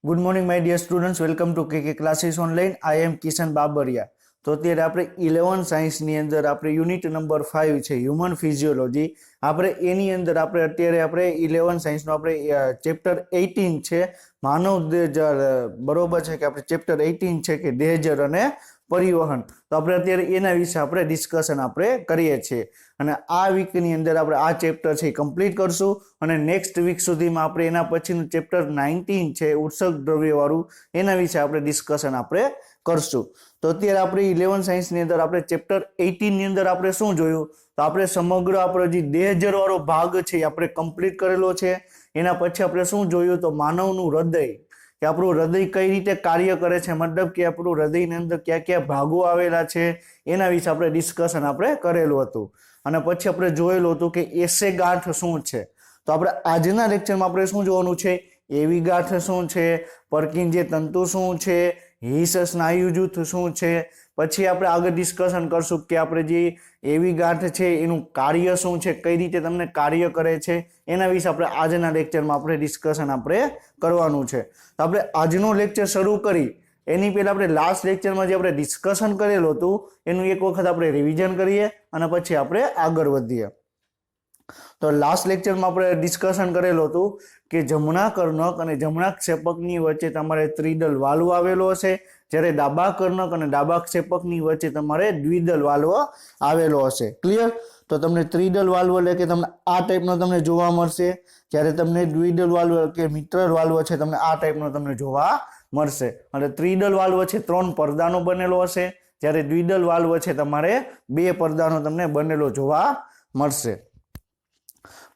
Good morning my dear students, welcome to K classes online. I am Kishan Babariya. તો અત્યારે આપણે 11 સાયન્સની અંદર આપણે યુનિટ નંબર 5 છે હ્યુમન ફિઝિયોલોજી. આપણે એની અંદર આપણે અત્યારે આપણે 11 સાયન્સનો આપણે ચેપ્ટર 18 છે માનવ દેહજર. બરોબર છે કે આપણે ચેપ્ટર 18 છે કે દેહજર અને પરિવહન. તો આપણે અત્યારે એના વિશે આપણે ડિસ્કશન આપણે કરીએ છીએ અને આ વીકની અંદર આપણે આ ચેપ્ટર છે કમ્પ્લીટ કરશું અને નેક્સ્ટ વીક સુધીમાં આપણે એના પછીનું ચેપ્ટર 19 છે ઉત્સર્ગ દ્રવ્ય વાળું, એના વિશે આપણે ડિસ્કશન આપણે કરશું. તો અત્યારે આપણે 11 સાયન્સની અંદર આપણે ચેપ્ટર 18 ની અંદર આપણે શું જોયું? તો આપણે સમગ્ર આપણો જે દેહજર વાળો ભાગ છે એ આપણે કમ્પ્લીટ કરેલો છે. એના પછી આપણે શું જોયું? તો માનવનું હૃદય, કે આપણું હૃદય કઈ રીતે કાર્ય કરે છે, મતલબ કે આપણું હૃદયની અંદર કયા કયા ભાગો આવેલા છે એના વિશે આપણે ડિસ્કશન આપણે કરેલું હતું. અને પછી આપણે જોયેલું હતું કે એસે ગાંઠ શું છે. તો આપણે આજના લેક્ચરમાં આપણે શું જોવાનું છે? એવી ગાંઠ શું છે, પર્કિંજે તંતુ શું છે, હિસ સ્નાયુ જૂથ શું છે. પછી આપણે આગળ ડિસ્કશન કરશું કે આપણે જે એવી ગાંઠ છે એનું કાર્ય શું છે, કઈ રીતે તમને કાર્ય કરે છે, એના વિશે આપણે આજના લેક્ચરમાં આપણે ડિસ્કશન આપણે કરવાનું છે. તો આપણે આજનો લેક્ચર શરૂ કરી એની પહેલા આપણે લાસ્ટ લેક્ચરમાં જે આપણે ડિસ્કશન કરેલું હતું એનું એક વખત આપણે રિવિઝન કરીએ અને પછી આપણે આગળ વધીએ. તો લાસ્ટ લેક્ચરમાં આપણે ડિસ્કશન કરેલું હતું કે જમણા કર્ણક અને જમણા ક્ષેપકની વચ્ચે તમારે ત્રિદલ વાલ્વ આવેલો હશે, જ્યારે ડાબા કર્ણક અને ડાબા ક્ષેપકની વચ્ચે તમારે દ્વિદલ વાલ્વ આવેલો હશે. ક્લિયર? તો તમને ત્રિદલ વાલ્વ એટલે કે તમને આ ટાઈપનો તમને જોવા મળશે, જ્યારે તમને દ્વિદલ વાલ્વ કે મિત્રલ વાલ્વ છે તમને આ ટાઈપનો તમને જોવા મળશે. અને ત્રિદલ વાલ્વ છે 3 પડદાનો બનેલો હશે, જ્યારે દ્વિદલ વાલ્વ છે તમારે 2 પડદાનો તમને બનેલો જોવા મળશે.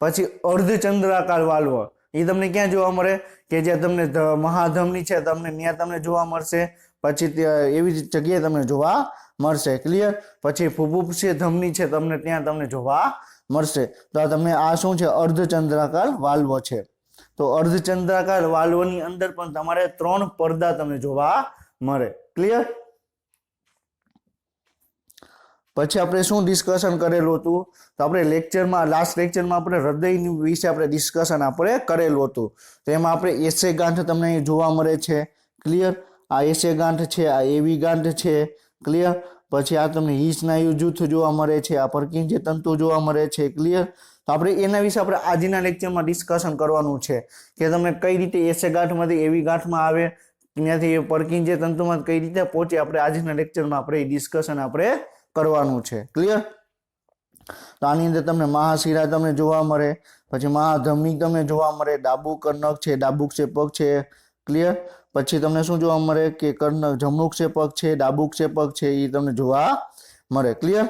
પછી અર્ધચંદ્રાકાર વાલ્વ એ તમને ક્યાં જોવા મળે? કે જ્યાં તમને મહાધમની છે તમને ત્યાં તમને જોવા મળશે. પછી એવી જગ્યાએ તમને જોવા મળશે. ક્લિયર? પછી ફુફુક્ષીય ધમની છે તમને ત્યાં તમને જોવા મળશે. તો તમને આ શું છે? અર્ધચંદ્રાકાર વાલ્વ છે. તો અર્ધચંદ્રાકાર વાલ્વની અંદર પણ તમારે 3 પડદા તમને જોવા મળે. ક્લિયર? પછી આપણે શું ડિસ્કશન કરેલું હતું? તો આપણે લેક્ચરમાં લાસ્ટ લેક્ચરમાં આપણે હૃદય વિશે આપણે ડિસ્કશન આપણે કરેલું હતું. તો એમાં આપણે એસે ગાંઠ તમને જોવા મળે છે. ક્લિયર? આ એસે ગાંઠ છે, આ એવી ગાંઠ છે. ક્લિયર? પછી આ તમને હિસ સ્નાયુ જૂથ જોવા મળે છે, આ પર્કિંજે તંતુ જોવા મળે છે. ક્લિયર? તો આપણે એના વિશે આપણે આજના લેક્ચરમાં ડિસ્કશન કરવાનું છે કે તમને કઈ રીતે એસે ગાંઠમાંથી એવી ગાંઠમાં આવે, ત્યાંથી પર્કિંજે તંતુમાં કઈ રીતે પહોંચે, આપણે આજના લેક્ચરમાં આપણે ડિસ્કશન આપણે કરવાનું છે. ક્લિયર? તો આની અંદર તમને મહાશિરા તમને જોવા મળે, પછી મહાધમની તમને જોવા મળે, ડાબુ કર્ણક છે, ડાબુ ક્ષેપક છે. ક્લિયર? પછી તમને શું જોવા મળે? કે કર્ણક જમણું ક્ષેપક છે, ડાબુ ક્ષેપક છે, એ તમને જોવા મળે. ક્લિયર?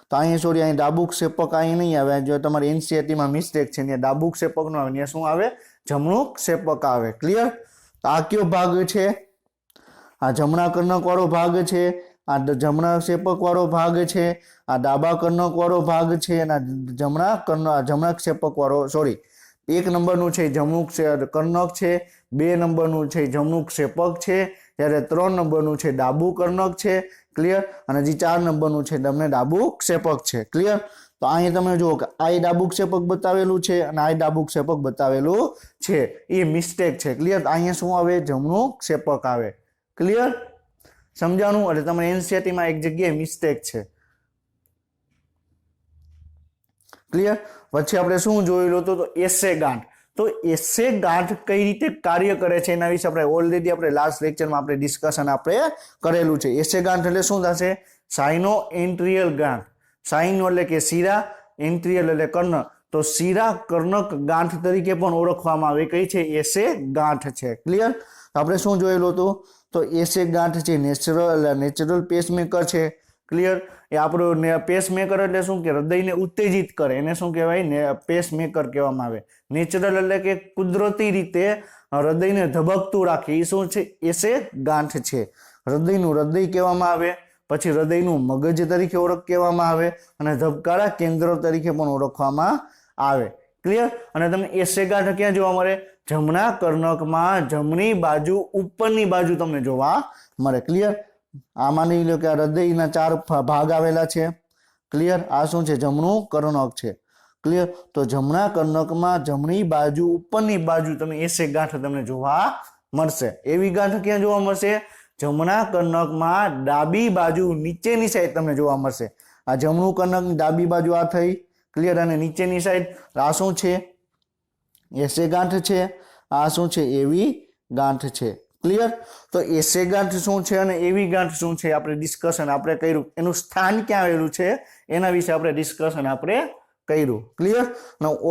તો અહીંયા સોરી અહીં ડાબુ ક્ષેપક અહીં નહીં આવે, જો તમારી એનસીઈઆરટીમાં મિસ્ટેક છે ત્યાં ડાબુ ક્ષેપક નો આવે, ત્યાં શું આવે? જમણું ક્ષેપક આવે. ક્લિયર? તો આ કયો ભાગ છે? આ જમણા કર્ણક વાળો ભાગ છે, આ જમણા ક્ષેપક વાળો ભાગ છે, આ ડાબા કર્ણક વાળો ભાગ છે, અને જમણા ક્ષેપક વાળો સોરી 1 નંબરનું છે જમણું કર્ણક છે, 2 નંબરનું છે જમણું ક્ષેપક છે, જ્યારે 3 નંબરનું છે ડાબુ કર્ણક છે. ક્લિયર? અને જે 4 નંબરનું છે તમને ડાબુ ક્ષેપક છે. ક્લિયર? તો અહીં તમે જુઓ કે આ ડાબુ ક્ષેપક બતાવેલું છે અને આ ડાબુ ક્ષેપક બતાવેલું છે, એ મિસ્ટેક છે. ક્લિયર? અહીંયા શું આવે? જમણું ક્ષેપક આવે. ક્લિયર? સમજાણું? એટલે તમારે એનસીઈઆરટીમાં એક જગ્યાએ મિસ્ટેક છે. ક્લિયર? પછી આપણે શું જોયેલું હતું? તો એસે ગાંઠ. તો એસે ગાંઠ કઈ રીતે કાર્ય કરે છે એના વિશે આપણે ઓલરેડી આપણે લાસ્ટ લેક્ચરમાં આપણે ડિસ્કશન આપણે કરેલું છે. એસે ગાંઠ એટલે શું થશે? સાઇનો એન્ટ્રિયલ ગાંઠ. સાઇનો એટલે કે શિરા, એન્ટ્રિયલ એટલે કર્ણક. તો શિરા કર્ણક ગાંઠ તરીકે પણ ઓળખવામાં આવે. કઈ છે? એસે ગાંઠ છે. ક્લિયર? આપણે શું જોયેલું હતું? તો એસે ગાંઠ છે નેચરલ પેસમેકર છે. ક્લિયર? એ આપણું પેસમેકર એટલે શું? કે હૃદયને ઉત્તેજિત કરે, એને શું કહેવાય? પેસમેકર કહેવામાં આવે. નેચરલ એટલે કે કુદરતી રીતે હૃદયને ધબકતું રાખે, એ શું છે? એસે ગાંઠ છે. હૃદયનું હૃદય કહેવામાં આવે, પછી હૃદયનું મગજ તરીકે કહેવામાં આવે, અને ધબકારા કેન્દ્ર તરીકે પણ ઓળખવામાં આવે. ક્લિયર? અને તમને એસે ગાંઠ ક્યાં જોવા મળે? જમણા કર્ણકમાં જમણી બાજુ ઉપરની બાજુ તમને જોવા મળે. ક્લિયર? આ માની લો કે આ હૃદયના 4 ભાગ આવેલા છે. ક્લિયર? આ શું છે? જમણું કર્ણક છે. ક્લિયર? તો જમણા કર્ણકમાં જમણી બાજુ ઉપરની બાજુ તમે એસે ગાંઠ તમને જોવા મળશે। એવી ગાંઠ ક્યાં જોવા મળશે? જમણા કર્ણકમાં ડાબી બાજુ નીચેની સાઈડ તમને જોવા મળશે। આ જમણું કર્ણક ડાબી બાજુ આ થઈ, ક્લિયર, અને નીચેની સાઈડ આ શું છે? એસે ગાંઠ છે। આ શું છે? એવી ગાંઠ છે, ક્લિયર। તો એસે ગાંઠ શું છે અને એવી ગાંઠ શું છે આપણે ડિસ્કશન આપણે કર્યું। એનું સ્થાન ક્યાં આવેલું છે એના વિશે આપણે ડિસ્કશન આપણે કર્યું, ક્લિયર।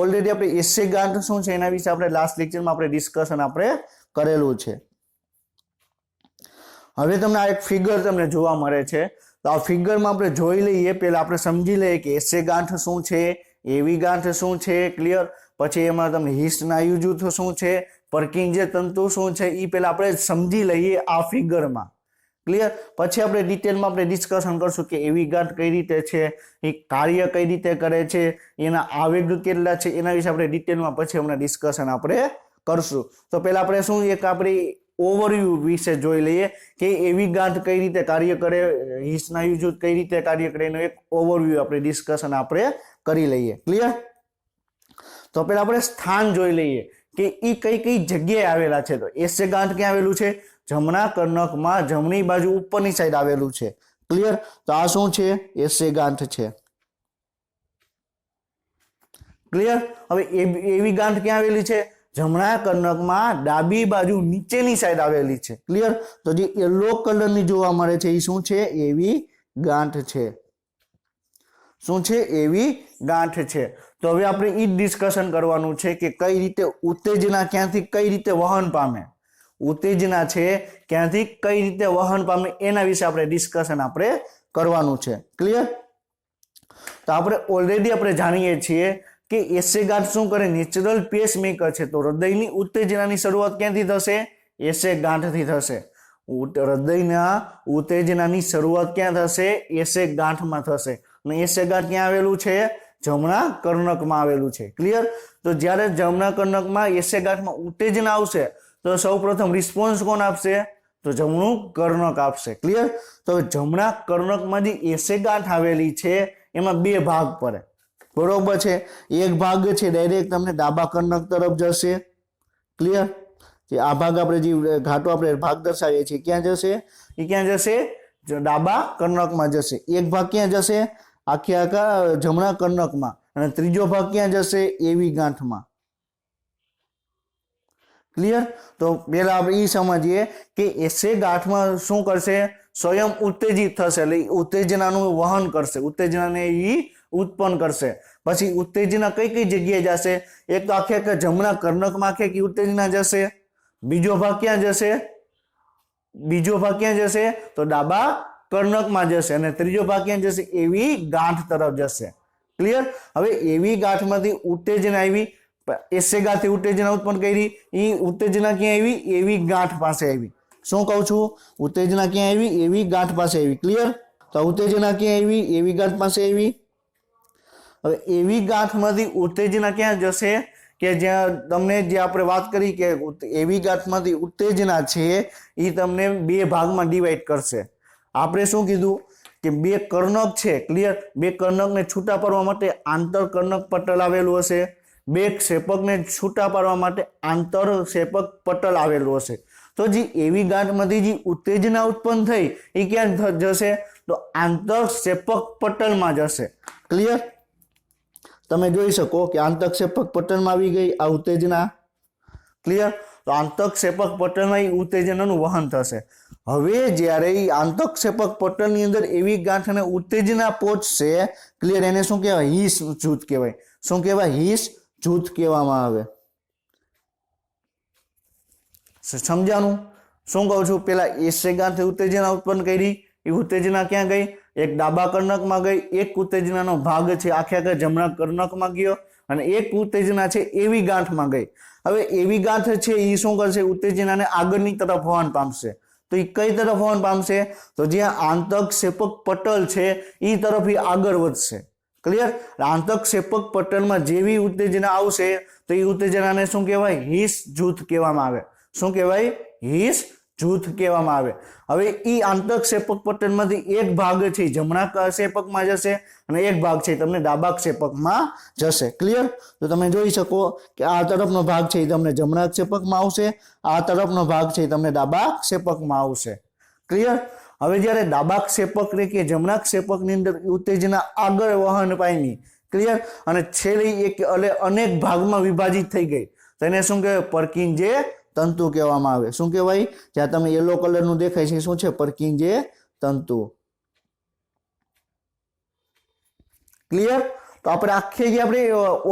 ઓલરેડી આપણે એસે ગાંઠ શું છે એના વિશે આપણે લાસ્ટ લેક્ચરમાં આપણે ડિસ્કશન આપણે કરેલું છે। હવે તમને આ એક ફિગર તમને જોવા મળે છે, તો આ ફિગરમાં આપણે જોઈ લઈએ। પહેલા આપણે સમજી લઈએ કે એસે ગાંઠ શું છે, એવી ગાંઠ શું છે, ક્લિયર। પછી એમાં તમને હિસ સ્નાયુ જૂથ શું છે, પર્કિંજર તંતુ શું છે, એ પહેલા આપણે સમજી લઈએ આ ફિગરમાં, ક્લિયર। પછી આપણે ડિટેલમાં આપણે ડિસ્કશન કરશું કે એવી ગાંઠ કઈ રીતે છે, એ કાર્ય કઈ રીતે કરે છે, એના આવેગ કેટલા છે, એના વિશે આપણે ડિટેલમાં પછી હમણાં ડિસ્કશન આપણે કરશું। તો પહેલા આપણે શું એક આપણી ઓવરવ્યુ વિશે જોઈ લઈએ કે એવી ગાંઠ કઈ રીતે કાર્ય કરે, હિસ સ્નાયુ જૂથ કઈ રીતે કાર્ય કરે, એનો એક ઓવરવ્યુ આપણે ડિસ્કશન આપણે કરી લઈએ, ક્લિયર। તો પહેલા આપણે સ્થાન જોઈ લઈએ કે એ કઈ કઈ જગ્યાએ આવેલા છે। તો એસે ગાંઠ ક્યાં આવેલું છે? જમણા કર્ણકમાં જમણી બાજુ ઉપરની સાઈડ આવેલું છે, ક્લિયર। તો આ શું છે? એસે ગાંઠ છે, ક્લિયર। હવે એવી ગાંઠ ક્યાં આવેલી છે? જમણા કર્ણકમાં ડાબી બાજુ નીચેની સાઈડ આવેલી છે, ક્લિયર। તો જે યલો કલરની જોવા મળે છે એ શું છે? એવી ગાંઠ છે। શું છે? એવી ગાંઠ છે। તો હવે આપણે એ ડિસ્કશન કરવાનું છે કે કઈ રીતે ઉત્તેજના ક્યાંથી કઈ રીતે વહન પામે, ઉત્તેજના છે ક્યાંથી કઈ રીતે વહન પામે એના વિશે આપણે ડિસ્કશન આપણે કરવાનું છે, ક્લિયર। તો આપણે ઓલરેડી આપણે જાણીએ છીએ કે એસે ગાંઠ શું કરે? નેચરલ પેસમેકર છે। તો હૃદયની ઉત્તેજનાની શરૂઆત ક્યાંથી થશે? એસે ગાંઠથી થશે। હૃદયના ઉત્તેજનાની શરૂઆત ક્યાં થશે? એસે ગાંઠમાં થશે। અને એસે ગાંઠ ક્યાં આવેલું છે? જમણા કર્ણકમાં આવેલું છે, ક્લિયર। તો જ્યારે જમણા કર્ણકમાં એસે ગાંઠમાં ઉત્તેજના આવશે તો સૌપ્રથમ રિસ્પોન્સ કોણ આપશે? તો જમણું કર્ણક આપશે, ક્લિયર। તો જમણા કર્ણકમાં જે એસે ગાંઠ આવેલી છે એમાં બે ભાગ પડે, બરોબર છે। એક ભાગ છે ડાયરેક્ટ તમને ડાબા કર્ણક તરફ જશે, ક્લિયર। જે આ ભાગ આપણે જે ઘાટો આપણે ભાગ દર્શાવીએ છીએ ક્યાં જશે? એ ક્યાં જશે? ડાબા કર્ણકમાં જશે। એક ભાગ ક્યાં જશે? આખે આખા જમણા કર્ણકમાં। અને ત્રીજો ભાગ ક્યાં જશે? એવી ગાંઠમાં, ક્લિયર। તો પહેલા આપણે એ સમજીએ કે એસે ગાંઠમાં શું કરશે? સ્વયં ઉત્તેજિત થશે, એટલે ઉત્તેજનાનું વહન કરશે, ઉત્તેજનાને એ ઉત્પન્ન કરશે। પછી ઉત્તેજના કઈ કઈ જગ્યાએ જશે? એક તો આખે આખા જમણા કર્ણકમાં આખે આખી ઉત્તેજના જશે। બીજો ભાગ ક્યાં જશે? બીજો ભાગ ક્યાં જશે? તો ડાબા કર્ણકમાં જશે। અને ત્રીજો ભાગ ક્યાં જશે? એવી ગાંઠ તરફ જશે, ક્લિયર। હવે એવી ગાંઠમાંથી ઉત્તેજના આવી, એસે ગાંઠથી ઉત્તેજના ઉત્પન્ન કરી, એ ઉત્તેજના ક્યાં આવી? એવી ગાંઠ પાસે આવી। શું કહું છું? ઉત્તેજના ક્યાં આવી? એવી ગાંઠ પાસે આવી, ક્લિયર। તો ઉત્તેજના ક્યાં આવી? એવી ગાંઠ પાસે આવી। હવે એવી ગાંઠમાંથી ઉત્તેજના ક્યાં જશે? કે જ્યાં તમને જે આપણે વાત કરી કે એવી ગાંઠમાંથી ઉત્તેજના છે એ તમને બે ભાગમાં ડિવાઈડ કરશે। આપણે શું કીધું કે બે કર્ણક છે, ક્લિયર। બે કર્ણકને છૂટા પાડવા માટે આંતર કર્ણક પટલ આવેલું હશે, બે ક્ષેપકને છૂટા પાડવા માટે આંતર ક્ષેપક પટલ આવેલું હશે। તો જે એવી ગાંઠમાંથી જે ઉત્તેજના ઉત્પન્ન થઈ એ ક્યાં જશે? તો આંતર ક્ષેપક પટલમાં જશે, ક્લિયર। તમે જોઈ શકો કે આંતરક્ષેપક પટલમાં આવી ગઈ આ ઉત્તેજના, ક્લિયર। તો આંતરક્ષેપક પટલમાં એ ઉત્તેજનાનું વહન થશે। હવે જ્યારે એ આંતરક્ષેપક પટલની અંદર એવી ગાંઠ અને ઉત્તેજના પહોંચશે, ક્લિયર, એને શું કહેવાય? હિસ જૂથ કહેવાય। શું કહેવાય? હિસ જૂથ કહેવામાં આવે। સમજાણું શું કહું છું? પેલા એસે ગાંઠે ઉત્તેજના ઉત્પન્ન કરી, એ ઉત્તેજના ક્યાં ગઈ? એક ડાબા કર્ણકમાં ગઈ, એક ઉત્તેજનાનો ભાગ છે આખે આખા જમણા કર્ણકમાં ગયો, અને એક ઉત્તેજના છે એવી ગાંઠમાં ગઈ। હવે એવી ગાંઠ છે એ શું કરશે? ઉત્તેજનાને આગળની તરફ વહન પામશે। તો એ કઈ તરફ વહન પામશે? તો જ્યાં આંતરક્ષેપક પટલ છે એ તરફ એ આગળ વધશે, ક્લિયર। આંતરક્ષેપક પટલમાં જેવી ઉત્તેજના આવશે તો એ ઉત્તેજનાને શું કહેવાય? હિસ જૂથ કહેવામાં આવે। શું કહેવાય? હિસ જૂથ કહેવામાં આવે. હવે ઈ આંતક ક્ષેપક પટલમાંથી એક ભાગ છે જમણા ક્ષેપકમાં જશે અને એક ભાગ છે તમને ડાબા ક્ષેપકમાં જશે. ક્લિયર? તો તમે જોઈ શકો કે આ તરફનો ભાગ છે એ તમને જમણા ક્ષેપકમાં આવશે, આ તરફનો ભાગ છે એ તમને ડાબા ક્ષેપકમાં આવશે. ક્લિયર? હવે જ્યારે ડાબા ક્ષેપક કે જમણા ક્ષેપકની અંદર ઉત્તેજના આગળ વહન પામી, ક્લિયર, અને છેલ્લી એક અનેક ભાગમાં વિભાજિત થઈ ગઈ, તેને શું કહેવાય? પર્કિંજે તંતુ કહેવામાં આવે. શું કહેવાય? જ્યાં તમે યલો કલરનું દેખાય છે શું છે? પર્કિંજે તંતુ. ક્લિયર? તો આપણે આપણે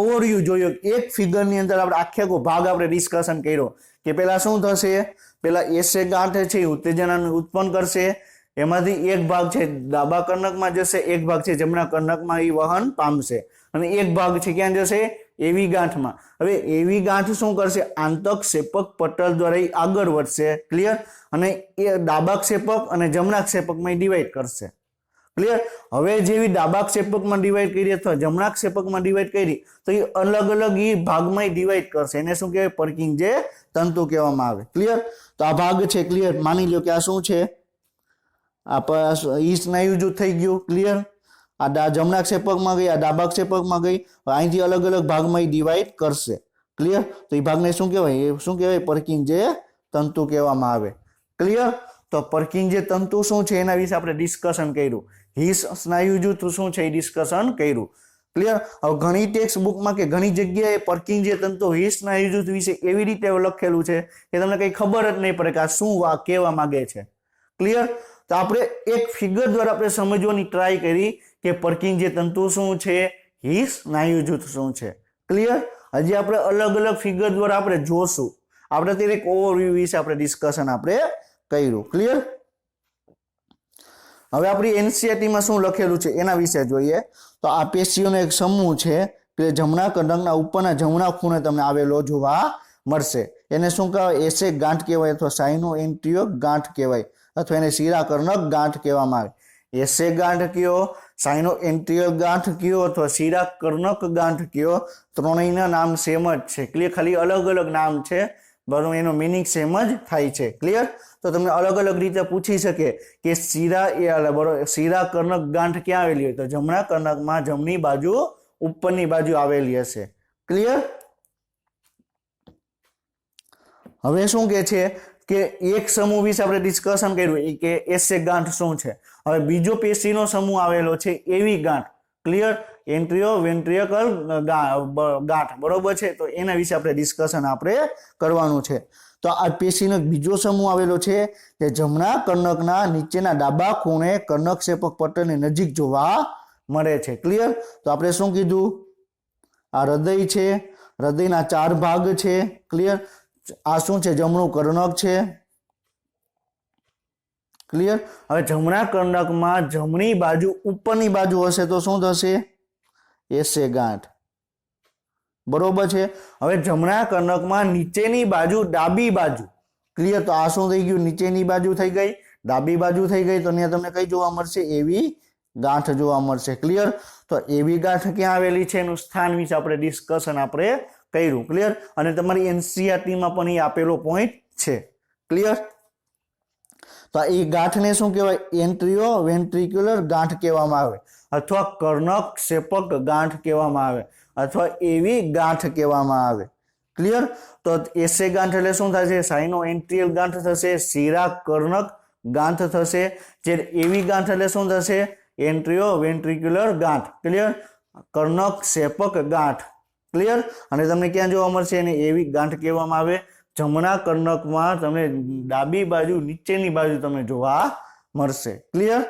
ઓવરવ્યુ જોયો, એક ફિગરની અંદર આપણે આખો ભાગ આપણે ડિસ્કશન કર્યો કે પેલા શું થશે? પેલા એસે ગાંઠ છે ઉત્તેજનાનું ઉત્પન્ન કરશે, એમાંથી એક ભાગ છે ડાબા કર્ણકમાં જશે, એક ભાગ છે જમણા કર્ણકમાં એ વહન પામશે, અને એક ભાગ છે ક્યાં જશે? એવી ગાંઠમાં. હવે એવી ગાંઠ શું કરશે? આંતક ક્ષેપક પટલ દ્વારા આગળ વધશે. ક્લિયર? અને એ ડાબા ક્ષેપક અને જમણા ક્ષેપકમાં ડિવાઈડ કરશે. ક્લિયર? હવે જેવી ડાબા ક્ષેપકમાં ડિવાઈડ કરી અથવા જમણા ક્ષેપકમાં ડિવાઈડ કરી તો એ અલગ અલગ એ ભાગમાં ડિવાઈડ કરશે. એને શું કહેવાય? પર્કિંજે તંતુ કહેવામાં આવે. ક્લિયર? તો આ ભાગ છે. ક્લિયર? માની લો કે આ શું છે? આ ઈ સ્નાયુ જૂથ થઈ ગયું. ક્લિયર? આ જમણા ક્ષેપકમાં ગઈ, આ ડાબા ક્ષેપકમાં ગઈ, અહીંથી અલગ અલગ ભાગમાં ડિવાઈડ કરશે. ક્લિયર? તો એ ભાગને શું કહેવાય? એ શું કહેવાય? પર્કિંજે તંતુ કહેવામાં આવે. ક્લિયર? તો પર્કિંજે તંતુ શું છે એના વિશે આપણે ડિસ્કશન કર્યું. હિસ સ્નાયુ જૂથ શું છે એ ડિસ્કશન કર્યું. ક્લિયર? હવે ઘણી ટેક્સ્ટ બુકમાં કે ઘણી જગ્યાએ પર્કિંજે તંતુ હિસ સ્નાયુ જૂથ વિશે એવી રીતે લખેલું છે કે તમને કઈ ખબર જ નહીં પડે કે આ શું કહેવા માંગે છે. ક્લિયર? તો આપણે એક ફિગર દ્વારા આપણે સમજવાની ટ્રાય કરી કે પર્કિંજે તંતુ શું છે, હિસ સ્નાયુ જૂથ શું છે. ક્લિયર? હજી આપણે અલગ અલગ ફિગર દ્વારા આપણે જોશું. આપણે અત્યારે એક ઓવરવ્યુ વિશે આપણે ડિસ્કશન આપણે કર્યું. ક્લિયર? હવે આપણી એનસીઈઆરટીમાં શું લખેલું છે એના વિશે જોઈએ. તો આ પેશીઓનો એક સમૂહ છે કે જમણા કર્ણકના ઉપરના જમણા ખૂણે તમને આવેલો જોવા મળશે. એને શું કહેવાય? એસે ગાંઠ કહેવાય અથવા સાઇનો એન્ટ્રીઓ ગાંઠ કહેવાય અથવા એને શિરાકર્ણક ગાંઠ કહેવામાં આવે. એસે ગાંઠ કયો, સાઇનો એન્ટ્રીયલ ગાંઠ કયો અથવા શિરાકર્ણક ગાંઠ કયો, ત્રણેયના નામ સેમ જ છે. ક્લિયર? ખાલી અલગ અલગ નામ છે, બરાબર, એનો મિનિંગ સેમ જ થાય છે. ક્લિયર? તો તમને અલગ અલગ રીતે પૂછી શકે કે શિરાકર્ણક ગાંઠ ક્યાં આવેલી હોય? તો જમણા કર્ણકમાં જમણી બાજુ ઉપરની બાજુ આવેલી હશે. ક્લિયર? હવે શું કે છે કે એક સમૂહ વિશે આપણે ડિસ્કશન કર્યું કે એસે ગાંઠ શું છે. હવે બીજો પેશીનો સમૂહ આવેલો છે એવી ગાંઠ. ક્લિયર? એન્ટ્રીઓ વેન્ટ્રિકલ ગાંઠ, બરોબર છે. તો એના વિશે આપણે ડિસ્કશન આપણે કરવાનું છે. તો આ પેશીનો બીજો સમૂહ આવેલો છે કે જમણા કર્ણકના નીચેના ડાબા ખૂણે કર્ણક ક્ષેપક પટલની નજીક જોવા મળે છે. ક્લિયર? તો આપણે શું કીધું? આ હૃદય છે, હૃદયના 4 ભાગ છે. ક્લિયર? આ શું છે? જમણું કર્ણક છે. ક્લિયર? હવે જમણા કર્ણકમાં જમણી બાજુ ઉપરની બાજુ હશે તો શું થશે? એસે ગાંઠ, બરોબર છે. હવે જમણા કર્ણકમાં નીચેની બાજુ ડાબી બાજુ. ક્લિયર? તો આ શું થઈ ગયું? નીચેની બાજુ થઈ ગઈ, ડાબી બાજુ થઈ ગઈ. તો અહીંયા તમને કઈ જોવા મળશે? એવી ગાંઠ જોવા મળશે. ક્લિયર? તો એવી ગાંઠ ક્યાં આવેલી છે એનું સ્થાન વિશે આપણે ડિસ્કશન આપણે કર્યું. ક્લિયર? અને તમારી એનસીઈઆરટીમાં પણ એ આપેલો પોઈન્ટ છે. ક્લિયર? તો એ ગાંઠને શું કહેવાય? એન્ટ્રીઓ વેન્ટ્રિક્યુલર ગાંઠ કહેવામાં આવે અથવા કર્ણક ક્ષેપક ગાંઠ કહેવામાં આવે અથવા એવી ગાંઠ કહેવામાં આવે. ક્લિયર? તો એસે ગાંઠ એટલે શું થશે? સાઇનો એન્ટ્રીયલ ગાંઠ થશે, શિરાકર્ણક ગાંઠ થશે. જે એવી ગાંઠ એટલે શું થશે? એન્ટ્રીઓ વેન્ટ્રિક્યુલર ગાંઠ. ક્લિયર? કર્ણક ક્ષેપક ગાંઠ. ક્લિયર? અને તમને ક્યાં જોવા મળશે? એને એવી ગાંઠ કહેવામાં આવે. જમણા કર્ણકમાં તમને ડાબી બાજુ નીચેની બાજુ તમને જોવા મળશે. ક્લિયર?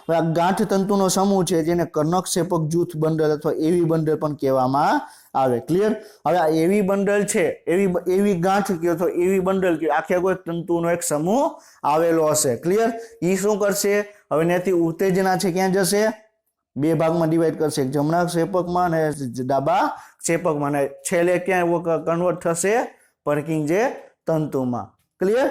હવે આ ગાંઠ તંતુનો સમૂહ છે જેને કર્ણક ક્ષેપક જૂથ બંડલ અથવા એવી બંડલ પણ કહેવામાં આવે. ક્લિયર? હવે આ એવી બંડલ છે, એવી ગાંઠ કયો તો એવી બંડલ કયો, આખે કોઈ તંતુનો એક સમૂહ આવેલો હશે. ક્લિયર? એ શું કરશે? હવે ત્યાંથી ઉત્તેજના છે ક્યાં જશે? 2 ભાગમાં ડિવાઈડ કરશે, જમણા ક્ષેપકમાં અને ડાબા ક્ષેપકમાં, અને છેલ્લે ક્યાં કન્વર્ટ થશે? પર્કિંજે તંતુમાં. ક્લિયર?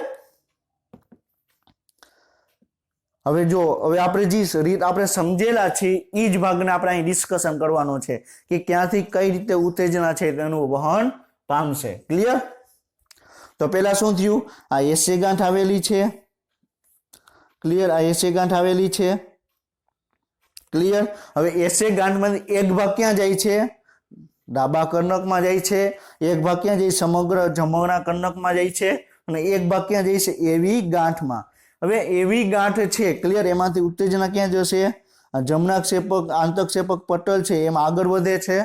હવે જો આપણે જે રીત આપણે સમજેલા છે એ જ ભાગને આપણે અહીં ડિસ્કશન કરવાનો છે કે ક્યાંથી કઈ રીતે ઉત્તેજના છે તેનું વહન પામશે. ક્લિયર? તો પેલા શું થયું, આ એસે ગાંઠ આવેલી છે, ક્લિયર, આ એસે ગાંઠ આવેલી છે, ક્લિયર। હવે એસે ગાંઠમાંથી એક ભાગ ક્યાં જાય છે, ડાબા કર્ણકમાં જાય છે, એક ભાગ ક્યાં જાય, સમગ્ર જમણા કર્ણકમાં જાય છે, અને એક ભાગ ક્યાં જાય છે, એવી ગાંઠમાં। હવે એવી ગાંઠ છે, ક્લિયર, એમાંથી ઉત્તેજના ક્યાં જશે, જમણા ક્ષેપક આંતરક્ષેપક પટલ છે એમાં આગળ વધે છે,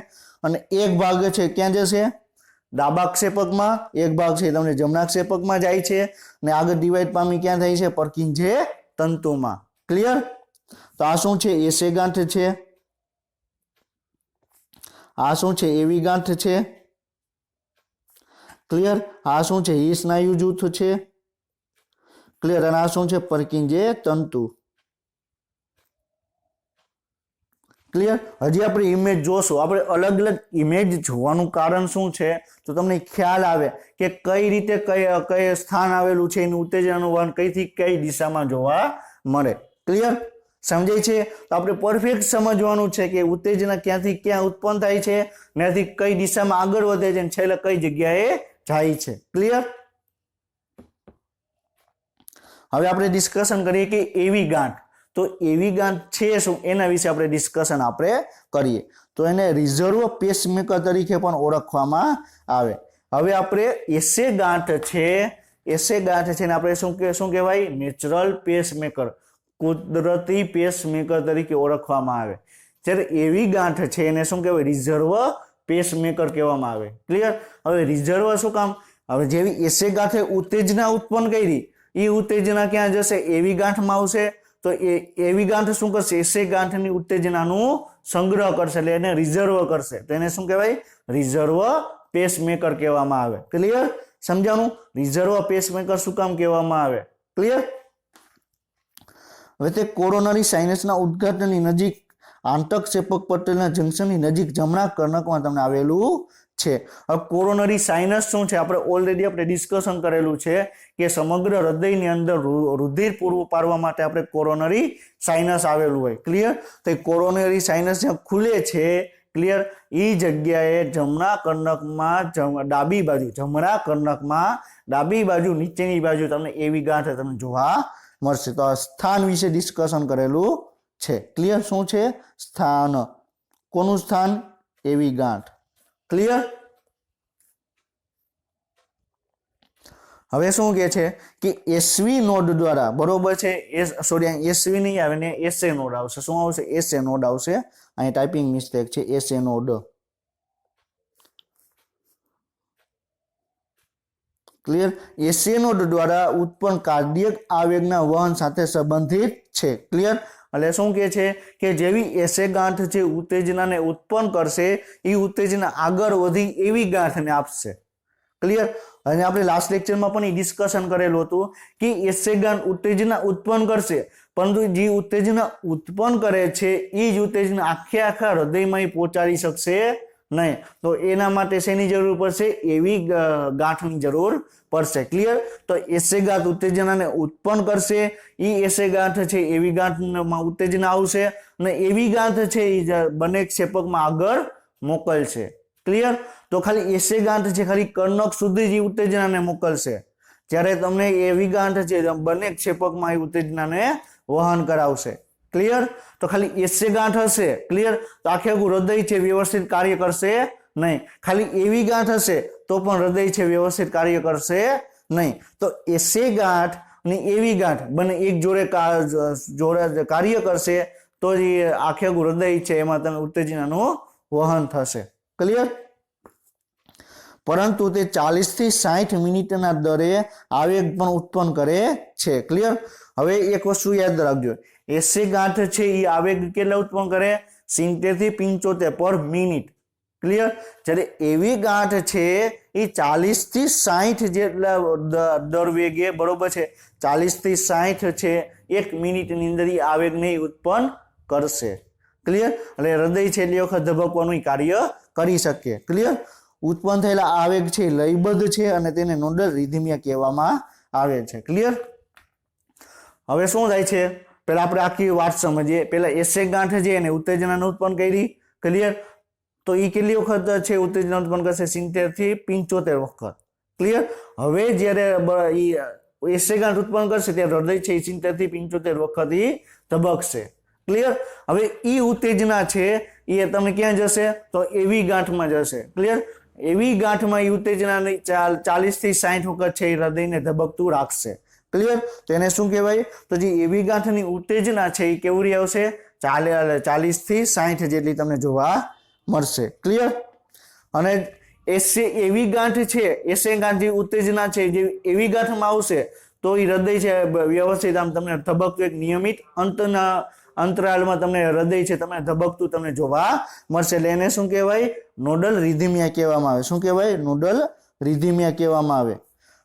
અને એક ભાગ છે ક્યાં જશે, ડાબા ક્ષેપકમાં, એક ભાગ છે તમને જમણા ક્ષેપકમાં જાય છે, અને આગળ ડિવાઈડ પામી ક્યાં થાય છે, પર્કિંજે તંતુમાં, ક્લિયર। તો આ શું છે, એસે ગાંઠ છે, આ શું છે, એવી ગાંઠ છે, ક્લિયર। આ શું છે, ઈ સ્નાયુ જૂથ છે, ક્લિયર, અને આ શું છે, પર્કિંજે તંતુ, ક્લિયર। હજી આપણે ઇમેજ જોશું, આપણે અલગ અલગ ઇમેજ જોવાનું કારણ શું છે, તો તમને ખ્યાલ આવે કે કઈ રીતે કઈ સ્થાન આવેલું છે, એનું ઉત્તેજનાનું વહન કઈથી કઈ દિશામાં જોવા મળે, ક્લિયર, સમજાય છે। તો આપણે પરફેક્ટ સમજવાનું છે કે ઉત્તેજના ક્યાંથી ક્યાં ઉત્પન્ન થાય છે, ત્યાંથી કઈ દિશામાં આગળ વધે છે, અને છેલ્લે કઈ જગ્યાએ જાય છે, ક્લિયર। હવે આપણે ડિસ્કશન કરીએ કે એવી ગાંઠ, તો એવી ગાંઠ છે શું, એના વિશે આપણે ડિસ્કશન આપણે કરીએ। તો એને રિઝર્વ પેસમેકર તરીકે પણ ઓળખવામાં આવે। હવે આપણે એસે ગાંઠ છે, એસે ગાંઠ છે ને આપણે શું કહેવાય, નેચરલ પેસમેકર, કુદરતી પેસમેકર તરીકે ઓળખવામાં આવે। જ્યારે એવી ગાંઠ છે એને શું કહેવાય, રિઝર્વ પેસમેકર કહેવામાં આવે, ક્લિયર। હવે રિઝર્વ શું કામ, હવે જેવી એસે ગાંઠે ઉત્તેજના ઉત્પન્ન કરી, એ ઉત્તેજના ક્યાં જશે, એવી ગાંઠમાં આવશે, તો એવી ગાંઠ શું કરશે, એસે ગાંઠની ઉત્તેજનાનું સંગ્રહ કરશે, એટલે એને રિઝર્વ કરશે, તો એને શું કહેવાય, રિઝર્વ પેસમેકર કહેવામાં આવે, ક્લિયર, સમજાણું। રિઝર્વ પેસમેકર શું કામ કહેવામાં આવે, ક્લિયર। હવે તે કોરોનરી સાઇનસના ઉદ્ઘાટનની નજીક આંતરક્ષેપક પટલના જંકશનની નજીક જમણા કર્ણકમાં તમને આવેલું છે। હવે કોરોનરી સાઇનસ શું છે, આપણે ઓલરેડી આપણે ડિસ્કશન કરેલું છે કે સમગ્ર હૃદયની અંદર રુધિર પૂરું પાડવા માટે આપણે કોરોનરી સાઇનસ આવેલું હોય, ક્લિયર। તો કોરોનરી સાઇનસ જ્યાં ખુલે છે, ક્લિયર, એ જગ્યાએ જમણા કર્ણકમાં ડાબી બાજુ, જમણા કર્ણકમાં ડાબી બાજુ નીચેની બાજુ તમને એવી ગાંઠ તમને જોવા મળશે। તો આ સ્થાન વિશે ડિસ્કશન કરેલું છે, ક્લિયર। શું છે, સ્થાન, કોનું સ્થાન, એવી ગાંઠ, ક્લિયર। હવે શું કે છે કે એસવી નોડ દ્વારા, બરોબર છે, એસવી નહીં આવે ને એસે નોડ આવશે, શું આવશે, એસે નોડ આવશે, અહીં ટાઈપિંગ મિસ્ટેક છે, એસે નોડ, ક્લિયર। એસે નોડ દ્વારા ઉત્પન્ન કાર્ડિયક આવેગના વહન સાથે સંબંધિત છે, ક્લિયર। એટલે શું કે છે કે જેવી એસે ગાંઠ છે ઉત્તેજનાને ઉત્પન્ન કરશે, એ ઉત્તેજના આગળ વધી એવી ગાંઠને આપશે, ક્લિયર। અને આપણે લાસ્ટ લેક્ચરમાં પણ એ ડિસ્કશન કરેલું હતું કે એસે ગાંઠ ઉત્તેજના ઉત્પન્ન કરશે, પરંતુ જે ઉત્તેજના ઉત્પન્ન કરે છે એ જ ઉત્તેજના આખા હૃદયમાં પહોંચાડી શકશે નહીં, તો એના માટે શેની જરૂર પડશે, એવી ગાંઠની જરૂર પડશે, ક્લિયર। તો એસે ગાંઠ ઉત્તેજનાને ઉત્પન્ન કરશે, એ એસે ગાંઠ છે એવી ગાંઠમાં ઉત્તેજના આવશે, અને એવી ગાંઠ છે એ બંને ક્ષેપકમાં આગળ મોકલશે, ક્લિયર। તો ખાલી એસે ગાંઠ છે ખાલી કર્ણક સુધી જ ઉત્તેજનાને મોકલશે, જ્યારે તમને એવી ગાંઠ છે બંને ક્ષેપકમાં એ ઉત્તેજનાને વહન કરાવશે, ક્લિયર। તો ખાલી એસે ગાંઠ હશે, ક્લિયર, તો આખું હૃદય છે વ્યવસ્થિત કાર્ય કરશે નહીં, ખાલી એવી ગાંઠ હશે તો પણ હૃદય છે વ્યવસ્થિત કાર્ય કરશે નહીં। તો એસે ગાંઠ અને એવી ગાંઠ બંને એક જોડે કાર્ય કરશે તો જ આખું હૃદય છે એમાં તમે ઉત્તેજનાનું વહન થશે, ક્લિયર। પરંતુ તે 40 થી 60 મિનિટના દરે આવેગ પણ ઉત્પન્ન કરે છે, ક્લિયર। હવે એક વસ્તુ યાદ રાખજો, એસે ગાંઠ છે એ આવેગ કેટલા ઉત્પન્ન કરે, 70 થી 75 પર મિનિટ, ક્લિયર। જ્યારે એવી ગાંઠ છે એ 40 થી 60 જેટલા દર વેગે, બરોબર છે, 40 થી 60 છે 1 મિનિટની અંદર એ આવેગને ઉત્પન્ન કરશે, ક્લિયર। એટલે હૃદય છે એટલી વખત ધબકવાનું કાર્ય કરી શકે, ક્લિયર। ઉત્પન્ન થયેલા આવેગ છે લયબદ્ધ છે અને તેને નોડલ રિધમિયા કહેવામાં આવે છે, ક્લિયર। હવે શું થાય છે, પેલા આપણે આખી વાત સમજીએ। પેલા એસે ગાંઠ છે એને ઉત્તેજનાને ઉત્પન્ન કરી, ક્લિયર। તો એ કેટલી વખત છે ઉત્તેજના ઉત્પન્ન કરશે, 70 થી 75 વખત, ક્લિયર. હવે જ્યારે એસે ગાંઠ ઉત્પન્ન કરશે ત્યારે હૃદય છે એ 70 થી 75 વખત એ ધબકશે. ક્લિયર. હવે ઈ ઉત્તેજના છે એ તમને ક્યાં જશે તો એવી ગાંઠમાં જશે. ક્લિયર. એવી ગાંઠમાં એ ઉત્તેજનાની 40 થી 60 વખત છે એ હૃદયને ધબકતું રાખશે. ક્લિયર. તો એને શું કહેવાય તો જે એવી ગાંઠની ઉત્તેજના છે એ કેવડી આવશે 40 થી 60 જેટલી તમને જોવા મળશે. ક્લિયર. અને એવી ગાંઠ છે એસે ગાંઠ જે ઉત્તેજના છે જે એવી ગાંઠમાં આવશે તો એ હૃદય છે વ્યવસ્થિત આમ તમને ધબકતું એક નિયમિત અંતરાલમાં તમને હૃદય છે તમને ધબકતું તમને જોવા મળશે. એટલે એને શું કહેવાય નોડલ રિધમિયા કહેવામાં આવે. શું કહેવાય નોડલ રિધમિયા કહેવામાં આવે.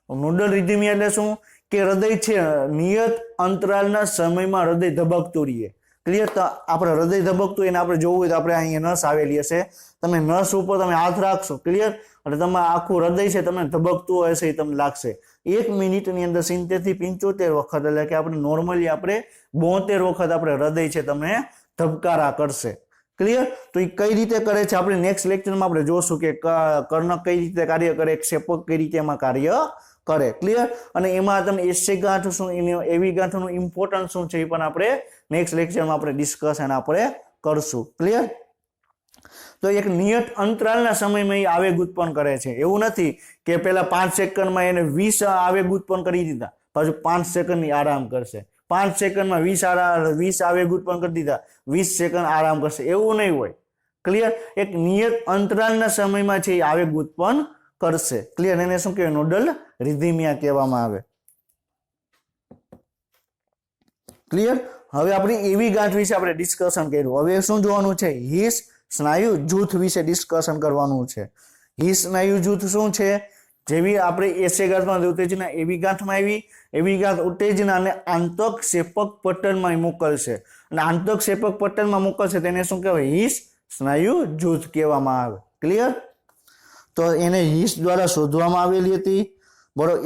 નોડલ રિધમિયા એટલે શું કે હૃદય છે નિયત અંતરાલના સમયમાં હૃદય ધબકતું રહીએ. ક્લિયર. તો આપણે હૃદય ધબકતું એને આપણે જોવું હોય તો આપણે અહીંયા નસ આવેલી હશે, તમે નસ ઉપર તમે હાથ રાખશો. ક્લિયર. એટલે તમારે આખું હૃદય છે તમને ધબકતું હશે એ તમને લાગશે. 1 મિનિટની અંદર 70 થી 75 વખત એટલે કે આપણે નોર્મલી આપણે 72 વખત આપણે હૃદય છે તમને ધબકારા કરશે. ક્લિયર. તો એ કઈ રીતે કરે છે આપણે નેક્સ્ટ લેક્ચરમાં આપણે જોશું કે કર્ણક કઈ રીતે કાર્ય કરે, ક્ષેપક કઈ રીતે એમાં કાર્ય કરે. ક્લિયર. અને એમાં તમે એસે ગાંઠ શું એવી ગાંઠનું ઇમ્પોર્ટન્સ શું છે એ પણ આપણે નેક્સ્ટ લેક્ચરમાં આપણે ડિસ્કશન આપણે કરશું. ક્લિયર. તો એક નિયત અંતરાલના સમયમાં એ આવેગ ઉત્પન્ન કરે છે. એવું નથી કે પેલા 5 સેકન્ડમાં એને 20 આવેગ ઉત્પન્ન કરી દીધા પાછું 5 સેકન્ડની આરામ કરશે. 5 સેકન્ડમાં 20 આવેગ ઉત્પન્ન કરી દીધા 20 સેકન્ડ આરામ કરશે, એવું નહીં હોય. ક્લિયર. એક નિયત અંતરાલના સમયમાં છે એ આવેગ ઉત્પન્ન કરશે. ક્લિયર. એને શું કહેવાય નોડલ રિધમિયા કહેવામાં આવે. ક્લિયર. હવે આપણે એવી ગાંઠ વિશે આપણે ડિસ્કશન કર્યું. હવે શું જોવાનું છે હિસ સ્નાયુ જૂથ વિશે ડિસ્કશન કરવાનું છે. હિસ સ્નાયુ જૂથ શું છે જેવી આપણે એસે ગાંઠમાં ઉત્તેજના એવી ગાંઠમાં એવી ગાંઠ ઉત્તેજના અને આંતકક્ષેપક પટલમાં મોકલશે અને આંતકક્ષેપક પટલમાં મોકલશે તેને શું કહેવાય હિસ સ્નાયુ જૂથ કહેવામાં આવે. ક્લિયર. તો એને હિસ દ્વારા શોધવામાં આવેલી હતી. બરોબર.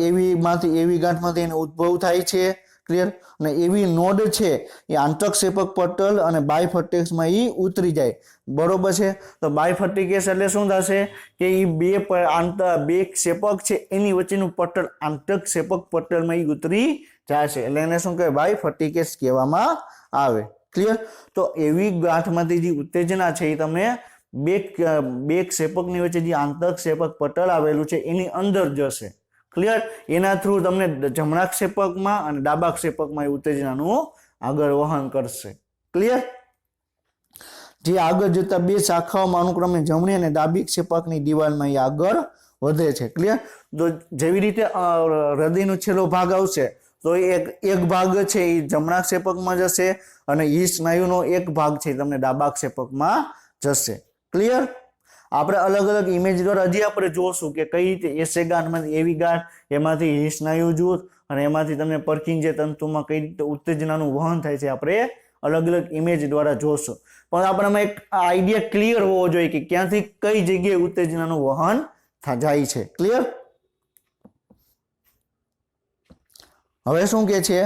એવી ગાંઠમાંથી એને ઉદ્ભવ થાય છે. ક્લિયર. અને એવી નોડ છે એ આંતકક્ષેપક પટલ અને બાયફર્ટેક્સમાં એ ઉતરી જાય. બરોબર છે. તો બાયફર્ટિકેસ એટલે શું થશે કે એ બે ક્ષેપક છે એની વચ્ચેનું પટલ આંતકક્ષેપક પટલમાં એ ઉતરી જશે એટલે એને શું કહેવાય બાયફર્ટિકેસ કહેવામાં આવે. ક્લિયર. તો એવી ગાંઠમાંથી જે ઉત્તેજના છે એ તમને બે ક્ષેપકની વચ્ચે જે આંતકક્ષેપક પટલ આવેલું છે એની અંદર જશે. ક્લિયર. એના થ્રુ તમને જમણા ક્ષેપકમાં અને ડાબા ક્ષેપકમાં એ ઉત્તેજનાનું આગળ વહન કરશે. ક્લિયર. જે આગળ જતા બે શાખાઓમાં અનુક્રમે જમણી અને ડાબી ક્ષેપકની દિવાલમાં એ આગળ વધે છે. ક્લિયર. તો જેવી રીતે હૃદયનો છેલ્લો ભાગ આવશે તો એક ભાગ છે એ જમણા ક્ષેપકમાં જશે અને ઈ સ્નાયુનો એક ભાગ છે તમને ડાબા ક્ષેપકમાં જશે. ક્લિયર. આપણે અલગ અલગ ઇમેજ દ્વારા હજી આપણે જોશું કે કઈ રીતે એસે ગાંઠમાંથી એવી ગાંઠ એમાંથી હિસ સ્નાયુ જૂથ અને એમાંથી તમને પર્કિંગ જે તંતુમાં કઈ રીતે ઉત્તેજનાનું વહન થાય છે આપણે અલગ અલગ ઇમેજ દ્વારા જોશું. પણ આપણામાં એક આઈડિયા ક્લિયર હોવો જોઈએ કે ક્યાંથી કઈ જગ્યાએ ઉત્તેજનાનું વહન જાય છે. ક્લિયર. હવે શું કે છે